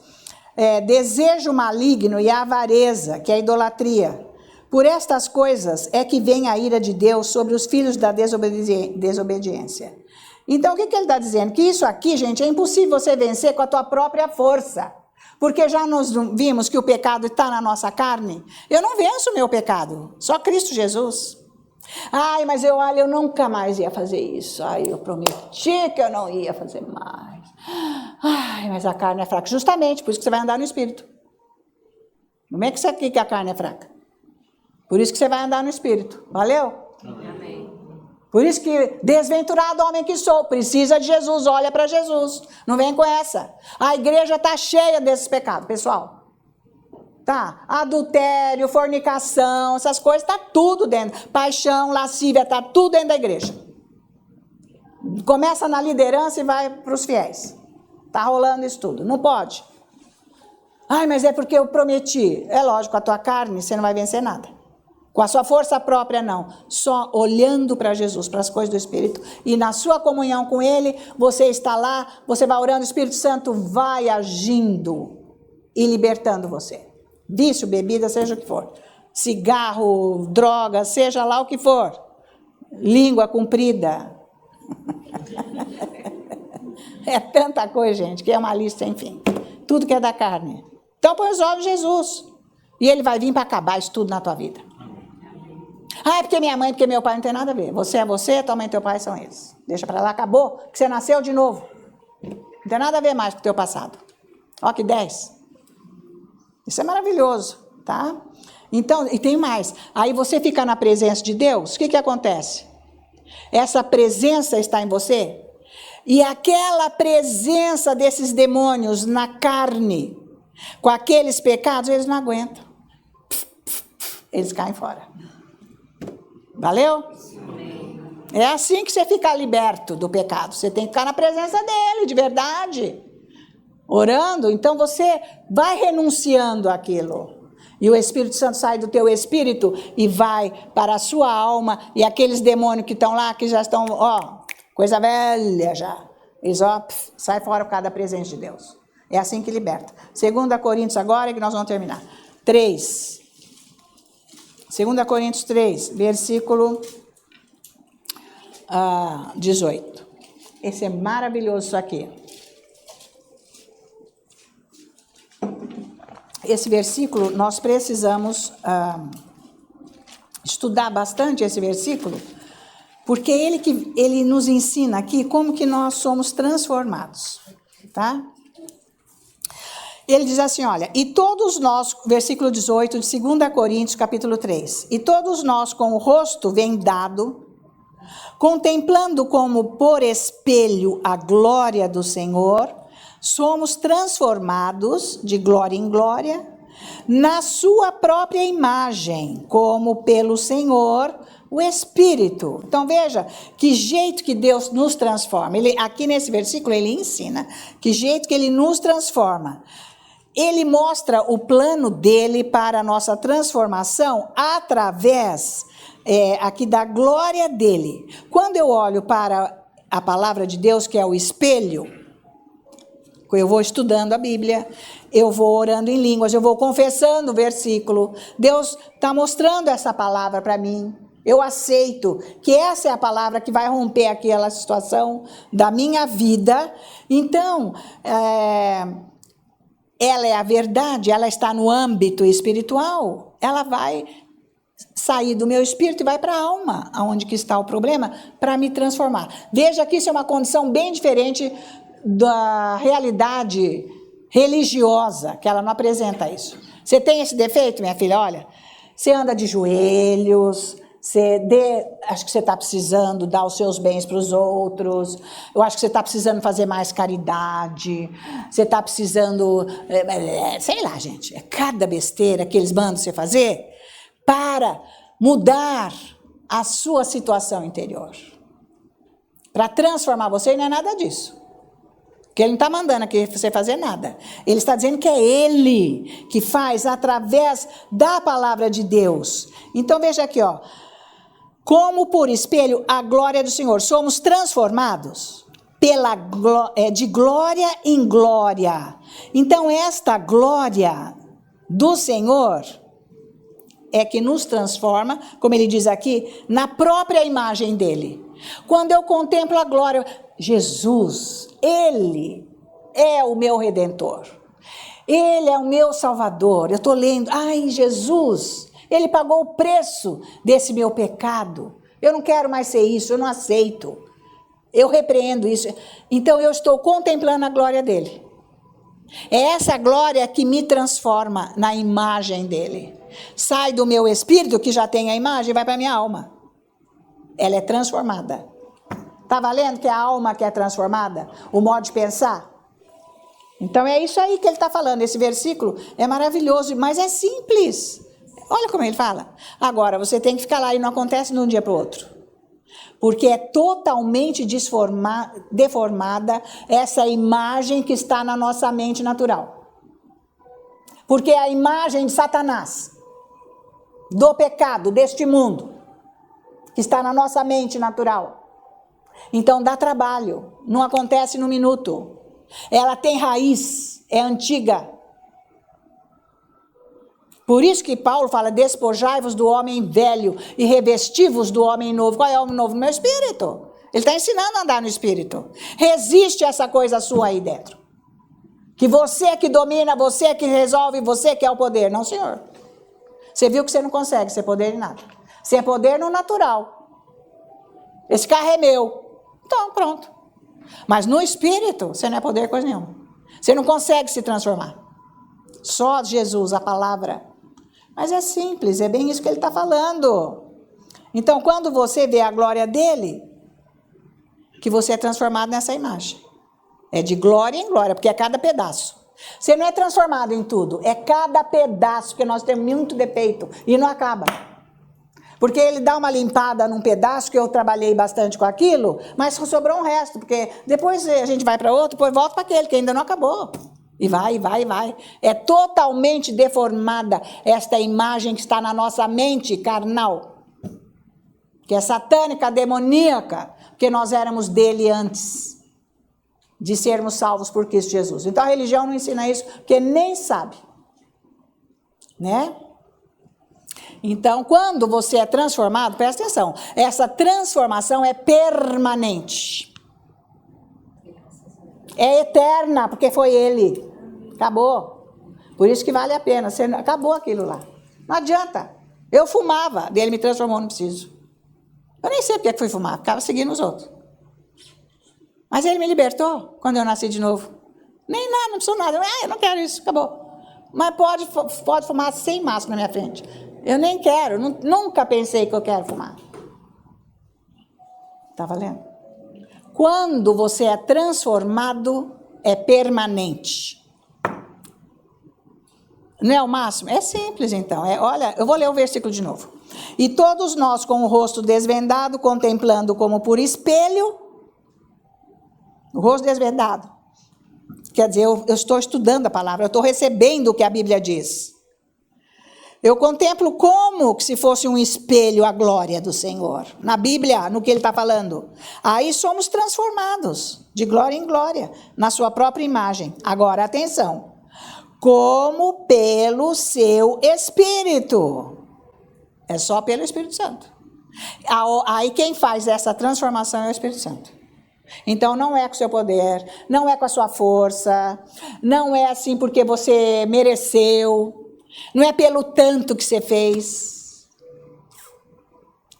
desejo maligno e avareza, que é a idolatria. Por estas coisas é que vem a ira de Deus sobre os filhos da desobediência. Então, o que ele está dizendo? Que isso aqui, gente, é impossível você vencer com a tua própria força. Porque já nós vimos que o pecado está na nossa carne. Eu não venço o meu pecado, só Cristo Jesus. Ai, mas eu nunca mais ia fazer isso. Ai, eu prometi que eu não ia fazer mais. Ai, mas a carne é fraca. Justamente, por isso que você vai andar no Espírito. Como é que você aqui que a carne é fraca? Por isso que você vai andar no Espírito. Valeu? Amém. Por isso que, desventurado homem que sou, precisa de Jesus, olha para Jesus. Não vem com essa. A igreja está cheia desses pecados, pessoal. Tá? Adultério, fornicação, essas coisas, está tudo dentro. Paixão, lascívia, está tudo dentro da igreja. Começa na liderança e vai para os fiéis. Está rolando isso tudo. Não pode. Ai, mas é porque eu prometi. É lógico, a tua carne você não vai vencer nada. Com a sua força própria, não. Só olhando para Jesus, para as coisas do Espírito. E na sua comunhão com Ele, você está lá, você vai orando, o Espírito Santo vai agindo e libertando você. Vício, bebida, seja o que for. Cigarro, droga, seja lá o que for. Língua comprida. É tanta coisa, gente, que é uma lista, enfim. Tudo que é da carne. Então põe os olhos em Jesus. E Ele vai vir para acabar isso tudo na tua vida. Ah, é porque minha mãe, porque meu pai, não tem nada a ver. Você é você, tua mãe e teu pai são eles. Deixa para lá, acabou, que você nasceu de novo. Não tem nada a ver mais com o teu passado. Ó que 10. Isso é maravilhoso, tá? Então, e tem mais. Aí você fica na presença de Deus, o que acontece? Essa presença está em você? E aquela presença desses demônios na carne, com aqueles pecados, eles não aguentam. Eles caem fora. Valeu? É assim que você fica liberto do pecado. Você tem que ficar na presença dele, de verdade. Orando, então você vai renunciando àquilo. E o Espírito Santo sai do teu espírito e vai para a sua alma. E aqueles demônios que estão lá, que já estão, coisa velha já. Eles, sai fora por causa da presença de Deus. É assim que liberta. 2 Coríntios agora, que nós vamos terminar. 3. 2 Coríntios 3, versículo 18. Esse é maravilhoso isso aqui. Esse versículo, nós precisamos estudar bastante esse versículo, porque ele nos ensina aqui como que nós somos transformados, tá? Ele diz assim, olha, e todos nós, versículo 18 de 2 Coríntios, capítulo 3, e todos nós com o rosto vendado, contemplando como por espelho a glória do Senhor, somos transformados de glória em glória, na sua própria imagem, como pelo Senhor, o Espírito. Então veja, que jeito que Deus nos transforma. Aqui nesse versículo ele ensina, que jeito que ele nos transforma. Ele mostra o plano dele para a nossa transformação através aqui da glória dele. Quando eu olho para a palavra de Deus, que é o espelho, Eu vou estudando a Bíblia, eu vou orando em línguas, eu vou confessando o versículo. Deus está mostrando essa palavra para mim. Eu aceito que essa é a palavra que vai romper aquela situação da minha vida. Então, ela é a verdade, ela está no âmbito espiritual. Ela vai sair do meu espírito e vai para a alma, aonde que está o problema, para me transformar. Veja que isso é uma condição bem diferente da realidade religiosa, que ela não apresenta isso. Você tem esse defeito, minha filha? Olha, você anda de joelhos, acho que você está precisando dar os seus bens para os outros, eu acho que você está precisando fazer mais caridade, você está precisando, sei lá, gente, é cada besteira que eles mandam você fazer para mudar a sua situação interior, para transformar você, e não é nada disso. Porque ele não está mandando aqui você fazer nada. Ele está dizendo que é ele que faz através da palavra de Deus. Então veja aqui, ó. Como por espelho a glória do Senhor. Somos transformados de glória em glória. Então esta glória do Senhor é que nos transforma, como ele diz aqui, na própria imagem dele. Quando eu contemplo a glória, Jesus, ele é o meu Redentor. Ele é o meu Salvador. Eu estou lendo, ai, Jesus, ele pagou o preço desse meu pecado. Eu não quero mais ser isso, eu não aceito. Eu repreendo isso. Então eu estou contemplando a glória dele. É essa glória que me transforma na imagem dele. Sai do meu espírito, que já tem a imagem, e vai para a minha alma. Ela é transformada. Está valendo que é a alma que é transformada? O modo de pensar? Então é isso aí que ele está falando. Esse versículo é maravilhoso, mas é simples. Olha como ele fala. Agora, você tem que ficar lá e não acontece de um dia para o outro. Porque é totalmente deformada essa imagem que está na nossa mente natural. Porque é a imagem de Satanás, do pecado, deste mundo, que está na nossa mente natural. Então dá trabalho, não acontece no minuto. Ela tem raiz, é antiga. Por isso que Paulo fala, despojai-vos do homem velho e revesti-vos do homem novo. Qual é o homem novo? Meu espírito. Ele está ensinando a andar no espírito. Resiste a essa coisa sua aí dentro. Que você que domina, você que resolve, você que é o poder. Não, senhor. Você viu que você não consegue ser poder em nada. Você é poder no natural. Esse carro é meu. Então, pronto. Mas no espírito, você não é poder coisa nenhuma. Você não consegue se transformar. Só Jesus, a palavra. Mas é simples, é bem isso que ele está falando. Então, quando você vê a glória dele, que você é transformado nessa imagem. É de glória em glória, porque é cada pedaço. Você não é transformado em tudo, é cada pedaço, porque nós temos muito defeito e não acaba. Porque ele dá uma limpada num pedaço, que eu trabalhei bastante com aquilo, mas sobrou um resto, porque depois a gente vai para outro, depois volta para aquele que ainda não acabou. E vai. É totalmente deformada esta imagem que está na nossa mente carnal, que é satânica, demoníaca, porque nós éramos dele antes de sermos salvos por Cristo Jesus. Então a religião não ensina isso, porque nem sabe, né? Então, quando você é transformado, presta atenção, essa transformação é permanente. É eterna, porque foi ele. Acabou. Por isso que vale a pena. Acabou aquilo lá. Não adianta. Eu fumava, dele me transformou, não preciso. Eu nem sei porque que fui fumar, ficava seguindo os outros. Mas ele me libertou quando eu nasci de novo. Nem nada, não precisou nada. Eu não quero isso, acabou. Mas pode fumar sem máscara na minha frente. Eu nem quero, nunca pensei que eu quero fumar. Tá valendo? Quando você é transformado, é permanente. Não é o máximo? É simples, então. Olha, eu vou ler o versículo de novo. E todos nós, com o rosto desvendado, contemplando como por espelho, o rosto desvendado. Quer dizer, eu estou estudando a palavra, eu estou recebendo o que a Bíblia diz. Eu contemplo como que se fosse um espelho a glória do Senhor. Na Bíblia, no que ele está falando. Aí somos transformados de glória em glória, na sua própria imagem. Agora, atenção. Como pelo seu Espírito. É só pelo Espírito Santo. Aí quem faz essa transformação é o Espírito Santo. Então não é com o seu poder, não é com a sua força, não é assim porque você mereceu. Não é pelo tanto que você fez.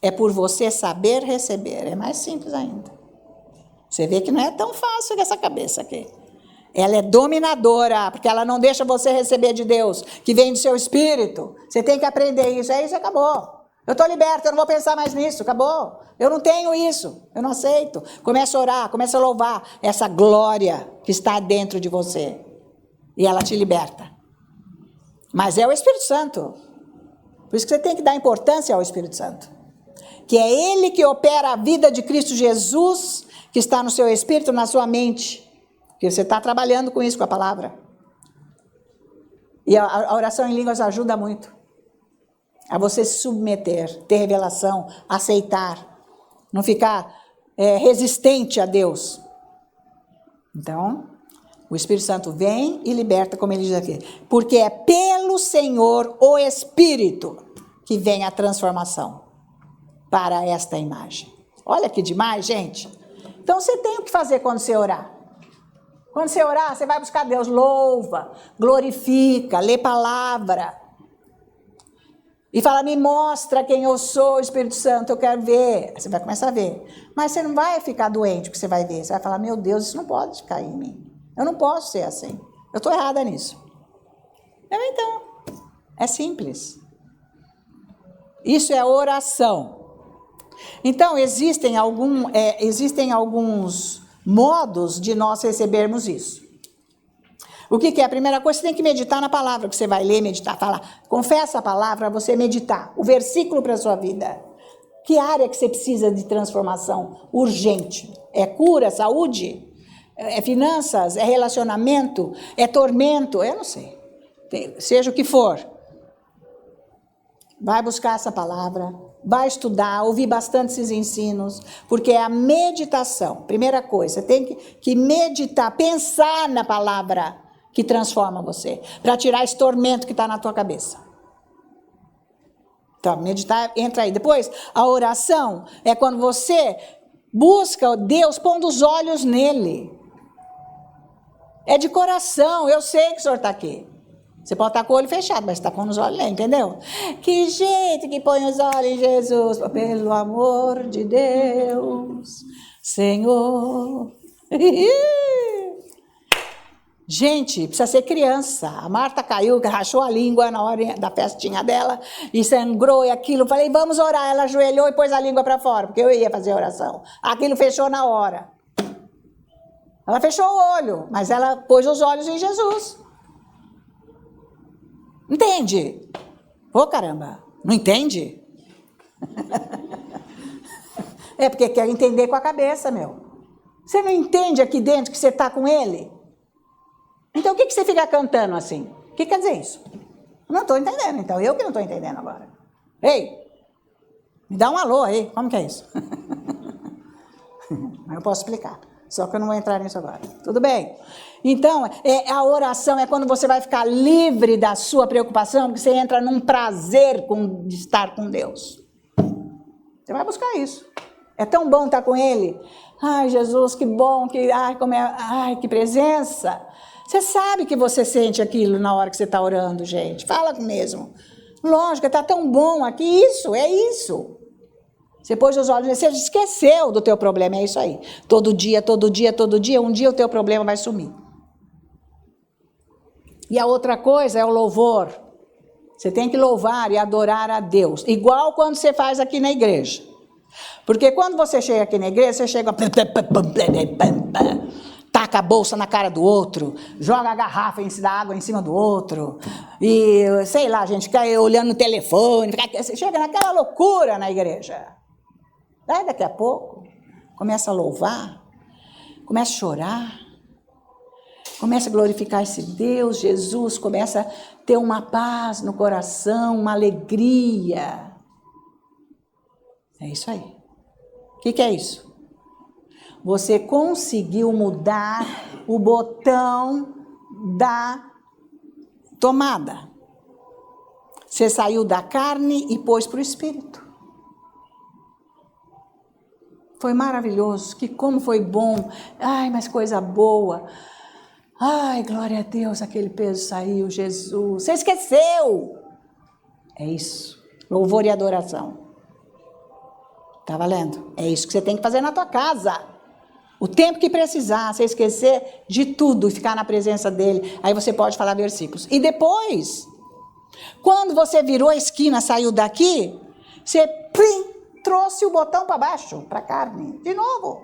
É por você saber receber. É mais simples ainda. Você vê que não é tão fácil com essa cabeça aqui. Ela é dominadora, porque ela não deixa você receber de Deus, que vem do seu espírito. Você tem que aprender isso. É isso, acabou. Eu estou liberta, eu não vou pensar mais nisso, acabou. Eu não tenho isso, eu não aceito. Começa a orar, começa a louvar essa glória que está dentro de você. E ela te liberta. Mas é o Espírito Santo. Por isso que você tem que dar importância ao Espírito Santo. Que é Ele que opera a vida de Cristo Jesus, que está no seu espírito, na sua mente. Porque você está trabalhando com isso, com a palavra. E a oração em línguas ajuda muito. A você se submeter, ter revelação, aceitar. Não ficar resistente a Deus. Então, o Espírito Santo vem e liberta, como ele diz aqui. Porque é pelo Senhor, o Espírito, que vem a transformação para esta imagem. Olha que demais, gente. Então, você tem o que fazer quando você orar. Quando você orar, você vai buscar Deus. Louva, glorifica, lê palavra. E fala, me mostra quem eu sou, Espírito Santo, eu quero ver. Você vai começar a ver. Mas você não vai ficar doente, porque você vai ver. Você vai falar, meu Deus, isso não pode cair em mim. Eu não posso ser assim. Eu estou errada nisso. Então, é simples. Isso é oração. Então, existem alguns modos de nós recebermos isso. O que é? A primeira coisa, você tem que meditar na palavra que você vai ler, meditar, falar. Confessa a palavra, você meditar. O versículo para a sua vida. Que área que você precisa de transformação urgente? É cura, saúde? É finanças, é relacionamento, é tormento, eu não sei. Seja o que for. Vai buscar essa palavra, vai estudar, ouvir bastante esses ensinos, porque é a meditação. Primeira coisa, você tem que meditar, pensar na palavra que transforma você, para tirar esse tormento que está na tua cabeça. Então, meditar entra aí. Depois, a oração é quando você busca Deus pondo os olhos nele. É de coração, eu sei que o senhor está aqui. Você pode estar com o olho fechado, mas está com os olhos lá, entendeu? Que jeito que põe os olhos em Jesus, pelo amor de Deus, Senhor. Gente, precisa ser criança. A Marta caiu, rachou a língua na hora da festinha dela, e sangrou e aquilo. Falei, vamos orar. Ela ajoelhou e pôs a língua para fora, porque eu ia fazer oração. Aquilo fechou na hora. Ela fechou o olho, mas ela pôs os olhos em Jesus. Entende? Ô, caramba, não entende? É porque quer entender com a cabeça, meu. Você não entende aqui dentro que você está com ele? Então, o que você fica cantando assim? O que quer dizer isso? Não estou entendendo, então. Eu que não estou entendendo agora. Ei, me dá um alô aí. Como que é isso? Mas eu posso explicar. Só que eu não vou entrar nisso agora. Tudo bem? Então, a oração é quando você vai ficar livre da sua preocupação, porque você entra num prazer de estar com Deus. Você vai buscar isso. É tão bom estar com Ele. Ai, Jesus, que bom, que presença. Você sabe que você sente aquilo na hora que você está orando, gente. Fala mesmo. Lógico, está tão bom aqui. Isso, é isso. Você pôs os olhos, você esqueceu do teu problema, é isso aí. Todo dia, um dia o teu problema vai sumir. E a outra coisa é o louvor. Você tem que louvar e adorar a Deus, igual quando você faz aqui na igreja. Porque quando você chega aqui na igreja, você chega, taca a bolsa na cara do outro, joga a garrafa da água em cima do outro, e sei lá, a gente fica olhando no telefone, você chega naquela loucura na igreja. Aí daqui a pouco, começa a louvar, começa a chorar, Começa a glorificar esse Deus, Jesus, começa a ter uma paz no coração, uma alegria. É isso aí. O que é isso? Você conseguiu mudar o botão da tomada. Você saiu da carne e pôs para o espírito. Foi maravilhoso, como foi bom. Ai, mas coisa boa. Ai, glória a Deus, aquele peso saiu, Jesus. Você esqueceu. É isso. Louvor e adoração. Tá valendo? É isso que você tem que fazer na tua casa. O tempo que precisar, você esquecer de tudo e ficar na presença dele. Aí você pode falar versículos. E depois, quando você virou a esquina, saiu daqui, você trouxe o botão para baixo, para a carne. De novo.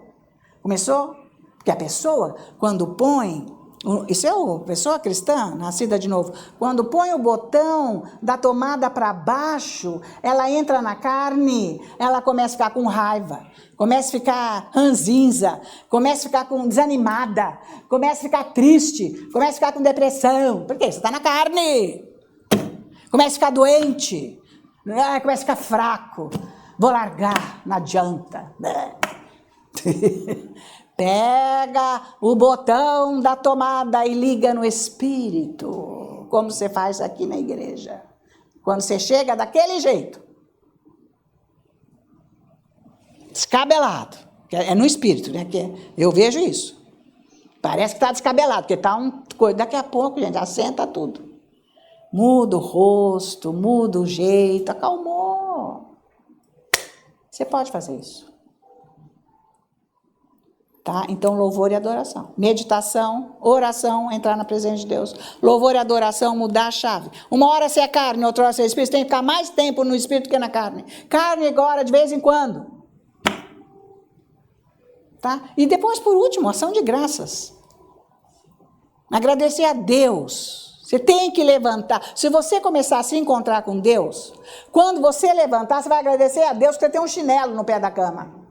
Começou? Porque a pessoa, quando põe... Isso é a pessoa cristã, nascida de novo. Quando põe o botão da tomada para baixo, ela entra na carne, ela começa a ficar com raiva, começa a ficar ranzinza, começa a ficar desanimada, começa a ficar triste, começa a ficar com depressão. Por quê? Você está na carne. Começa a ficar doente, começa a ficar fraco. Vou largar, não adianta. Pega o botão da tomada e liga no espírito, como você faz aqui na igreja. Quando você chega daquele jeito, descabelado, é no espírito, né? Eu vejo isso. Parece que está descabelado, porque está daqui a pouco, gente, assenta tudo. Muda o rosto, muda o jeito, acalmou. Você pode fazer isso. Tá? Então, louvor e adoração. Meditação, oração, entrar na presença de Deus. Louvor e adoração, mudar a chave. Uma hora você é carne, outra hora você é espírito. Você tem que ficar mais tempo no espírito que na carne. Carne agora, de vez em quando. Tá? E depois, por último, ação de graças. Agradecer a Deus. Você tem que levantar. Se você começar a se encontrar com Deus, quando você levantar, você vai agradecer a Deus que você tem um chinelo no pé da cama.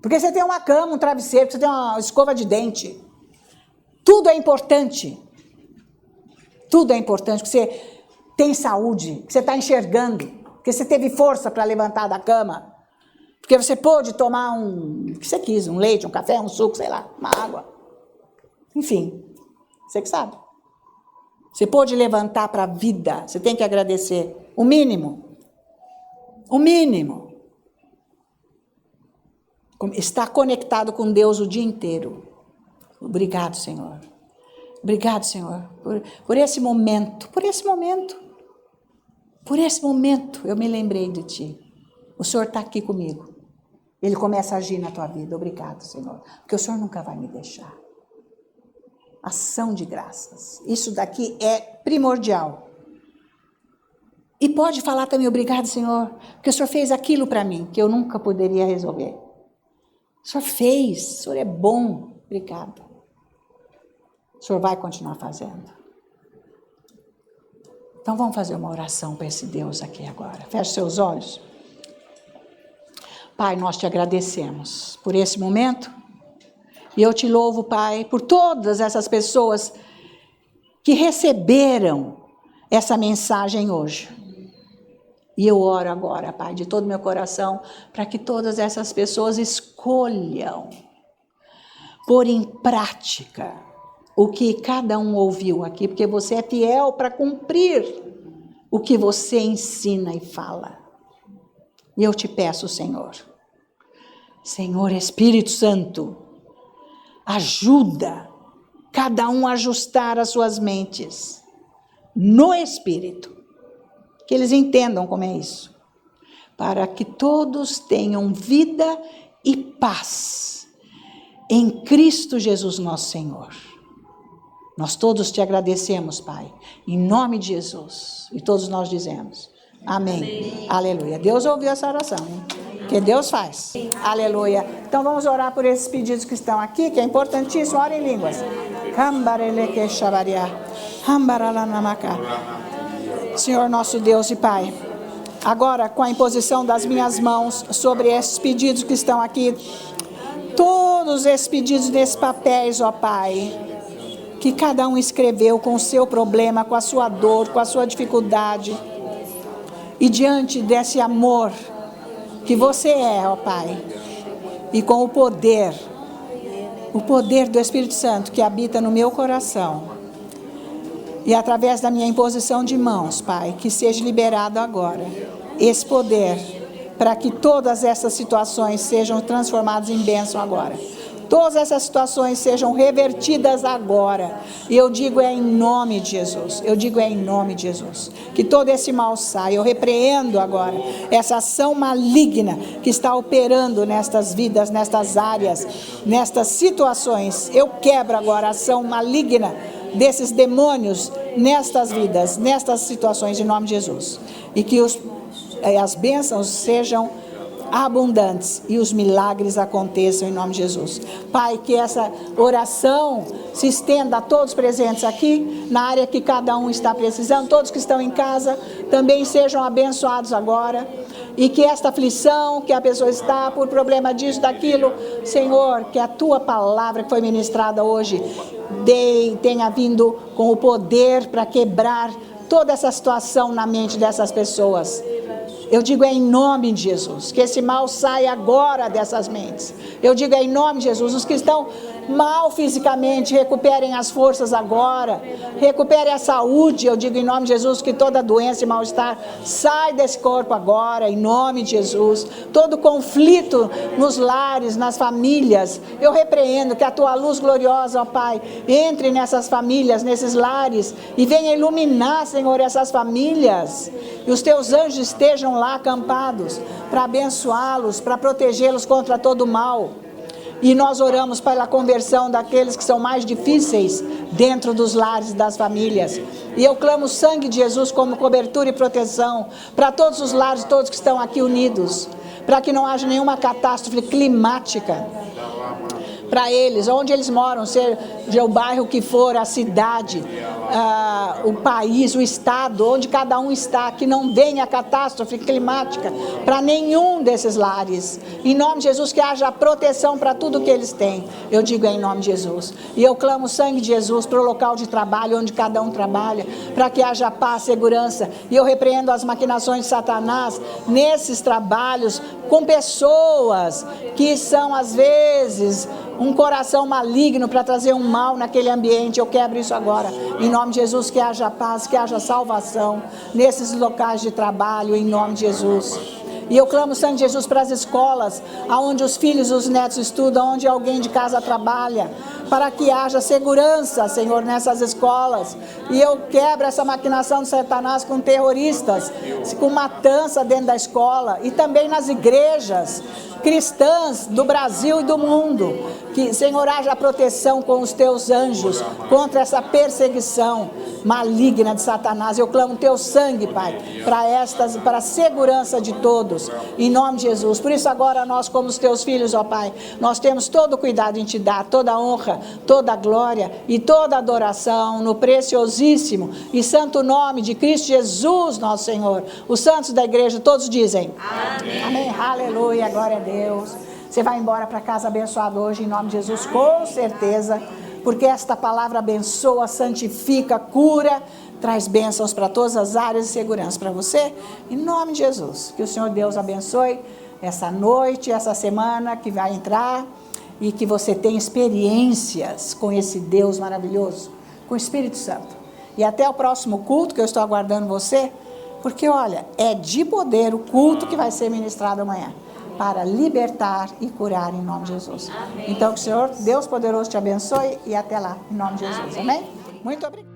Porque você tem uma cama, um travesseiro, você tem uma escova de dente. Tudo é importante. Tudo é importante, que você tem saúde, que você está enxergando, que você teve força para levantar da cama. Porque você pôde tomar o que você quis, um leite, um café, um suco, sei lá, uma água. Enfim, você que sabe. Você pôde levantar para a vida, você tem que agradecer. O mínimo. O mínimo. Estar conectado com Deus o dia inteiro. Obrigado, Senhor. Obrigado, Senhor, por esse momento, por esse momento. Por esse momento eu me lembrei de Ti. O Senhor está aqui comigo. Ele começa a agir na tua vida. Obrigado, Senhor, porque o Senhor nunca vai me deixar. Ação de graças. Isso daqui é primordial. E pode falar também, obrigado, Senhor, porque o Senhor fez aquilo para mim, que eu nunca poderia resolver. O Senhor fez, o Senhor é bom. Obrigado. O Senhor vai continuar fazendo. Então vamos fazer uma oração para esse Deus aqui agora. Feche seus olhos. Pai, nós te agradecemos por esse momento. E eu te louvo, Pai, por todas essas pessoas que receberam essa mensagem hoje. E eu oro agora, Pai, de todo o meu coração, para que todas essas pessoas escolham pôr em prática o que cada um ouviu aqui, porque você é fiel para cumprir o que você ensina e fala. E eu te peço, Senhor, Espírito Santo, ajuda cada um a ajustar as suas mentes no Espírito. Que eles entendam como é isso. Para que todos tenham vida e paz em Cristo Jesus nosso Senhor. Nós todos te agradecemos, Pai, em nome de Jesus. E todos nós dizemos, amém. Amém. Aleluia. Deus ouviu essa oração, hein? Que Deus faz. Aleluia. Então vamos orar por esses pedidos que estão aqui, que é importantíssimo. Ora em línguas. Senhor nosso Deus e Pai, agora com a imposição das minhas mãos sobre esses pedidos que estão aqui, todos esses pedidos nesses papéis, ó Pai, que cada um escreveu com o seu problema, com a sua dor, com a sua dificuldade. E diante desse amor que você é, ó Pai, e com o poder do Espírito Santo que habita no meu coração, e através da minha imposição de mãos, Pai, que seja liberado agora esse poder, para que todas essas situações sejam transformadas em bênção agora. Todas essas situações sejam revertidas agora. E eu digo em nome de Jesus. Eu digo em nome de Jesus. Que todo esse mal saia. Eu repreendo agora essa ação maligna que está operando nestas vidas, nestas áreas, nestas situações. Eu quebro agora a ação maligna desses demônios nestas vidas, nestas situações, em nome de Jesus. E que as bênçãos sejam abundantes e os milagres aconteçam em nome de Jesus. Pai, que essa oração se estenda a todos presentes aqui, na área que cada um está precisando, todos que estão em casa também sejam abençoados agora, e que esta aflição que a pessoa está por problema disso, daquilo, Senhor, que a tua palavra que foi ministrada hoje tenha vindo com o poder para quebrar toda essa situação na mente dessas pessoas. Eu digo em nome de Jesus, que esse mal saia agora dessas mentes. Eu digo em nome de Jesus, os que estão mal fisicamente, recuperem as forças agora, recuperem a saúde. Eu digo em nome de Jesus, que toda doença e mal-estar sai desse corpo agora, em nome de Jesus. Todo conflito nos lares, nas famílias, eu repreendo, que a tua luz gloriosa, ó Pai, entre nessas famílias, nesses lares, e venha iluminar, Senhor, essas famílias, e os teus anjos estejam lá acampados, para abençoá-los, para protegê-los contra todo o mal. E nós oramos pela conversão daqueles que são mais difíceis dentro dos lares das famílias. E eu clamo o sangue de Jesus como cobertura e proteção para todos os lares, todos que estão aqui unidos, para que não haja nenhuma catástrofe climática para eles, onde eles moram, seja o bairro que for, a cidade, o país, o estado, onde cada um está, que não venha catástrofe climática para nenhum desses lares. Em nome de Jesus, que haja proteção para tudo que eles têm. Eu digo em nome de Jesus. E eu clamo o sangue de Jesus para o local de trabalho, onde cada um trabalha, para que haja paz, segurança. E eu repreendo as maquinações de Satanás nesses trabalhos, com pessoas que são, às vezes, um coração maligno para trazer um mal naquele ambiente. Eu quebro isso agora, em nome de Jesus, que haja paz, que haja salvação nesses locais de trabalho, em nome de Jesus. E eu clamo o sangue de Jesus para as escolas, onde os filhos e os netos estudam, onde alguém de casa trabalha, para que haja segurança, Senhor, nessas escolas. E eu quebro essa maquinação de Satanás com terroristas, com matança dentro da escola, e também nas igrejas cristãs do Brasil e do mundo. Que, Senhor, haja proteção com os teus anjos contra essa perseguição maligna de Satanás. Eu clamo o teu sangue, Pai, para a segurança de todos, em nome de Jesus. Por isso agora nós, como os teus filhos, ó Pai, nós temos todo o cuidado em te dar, toda a honra, toda a glória e toda a adoração no preciosíssimo e santo nome de Cristo Jesus, nosso Senhor. Os santos da igreja todos dizem amém. Amém, aleluia, glória a Deus. Você vai embora para casa abençoado hoje, em nome de Jesus, com certeza, porque esta palavra abençoa, santifica, cura, traz bênçãos para todas as áreas de segurança para você, em nome de Jesus. Que o Senhor Deus abençoe essa noite, essa semana que vai entrar, e que você tenha experiências com esse Deus maravilhoso, com o Espírito Santo. E até o próximo culto, que eu estou aguardando você, porque olha, é de poder o culto que vai ser ministrado amanhã, para libertar e curar em nome de Jesus. Amém. Então que o Senhor, Deus poderoso, te abençoe, e até lá, em nome de Jesus. Amém? Muito obrigado.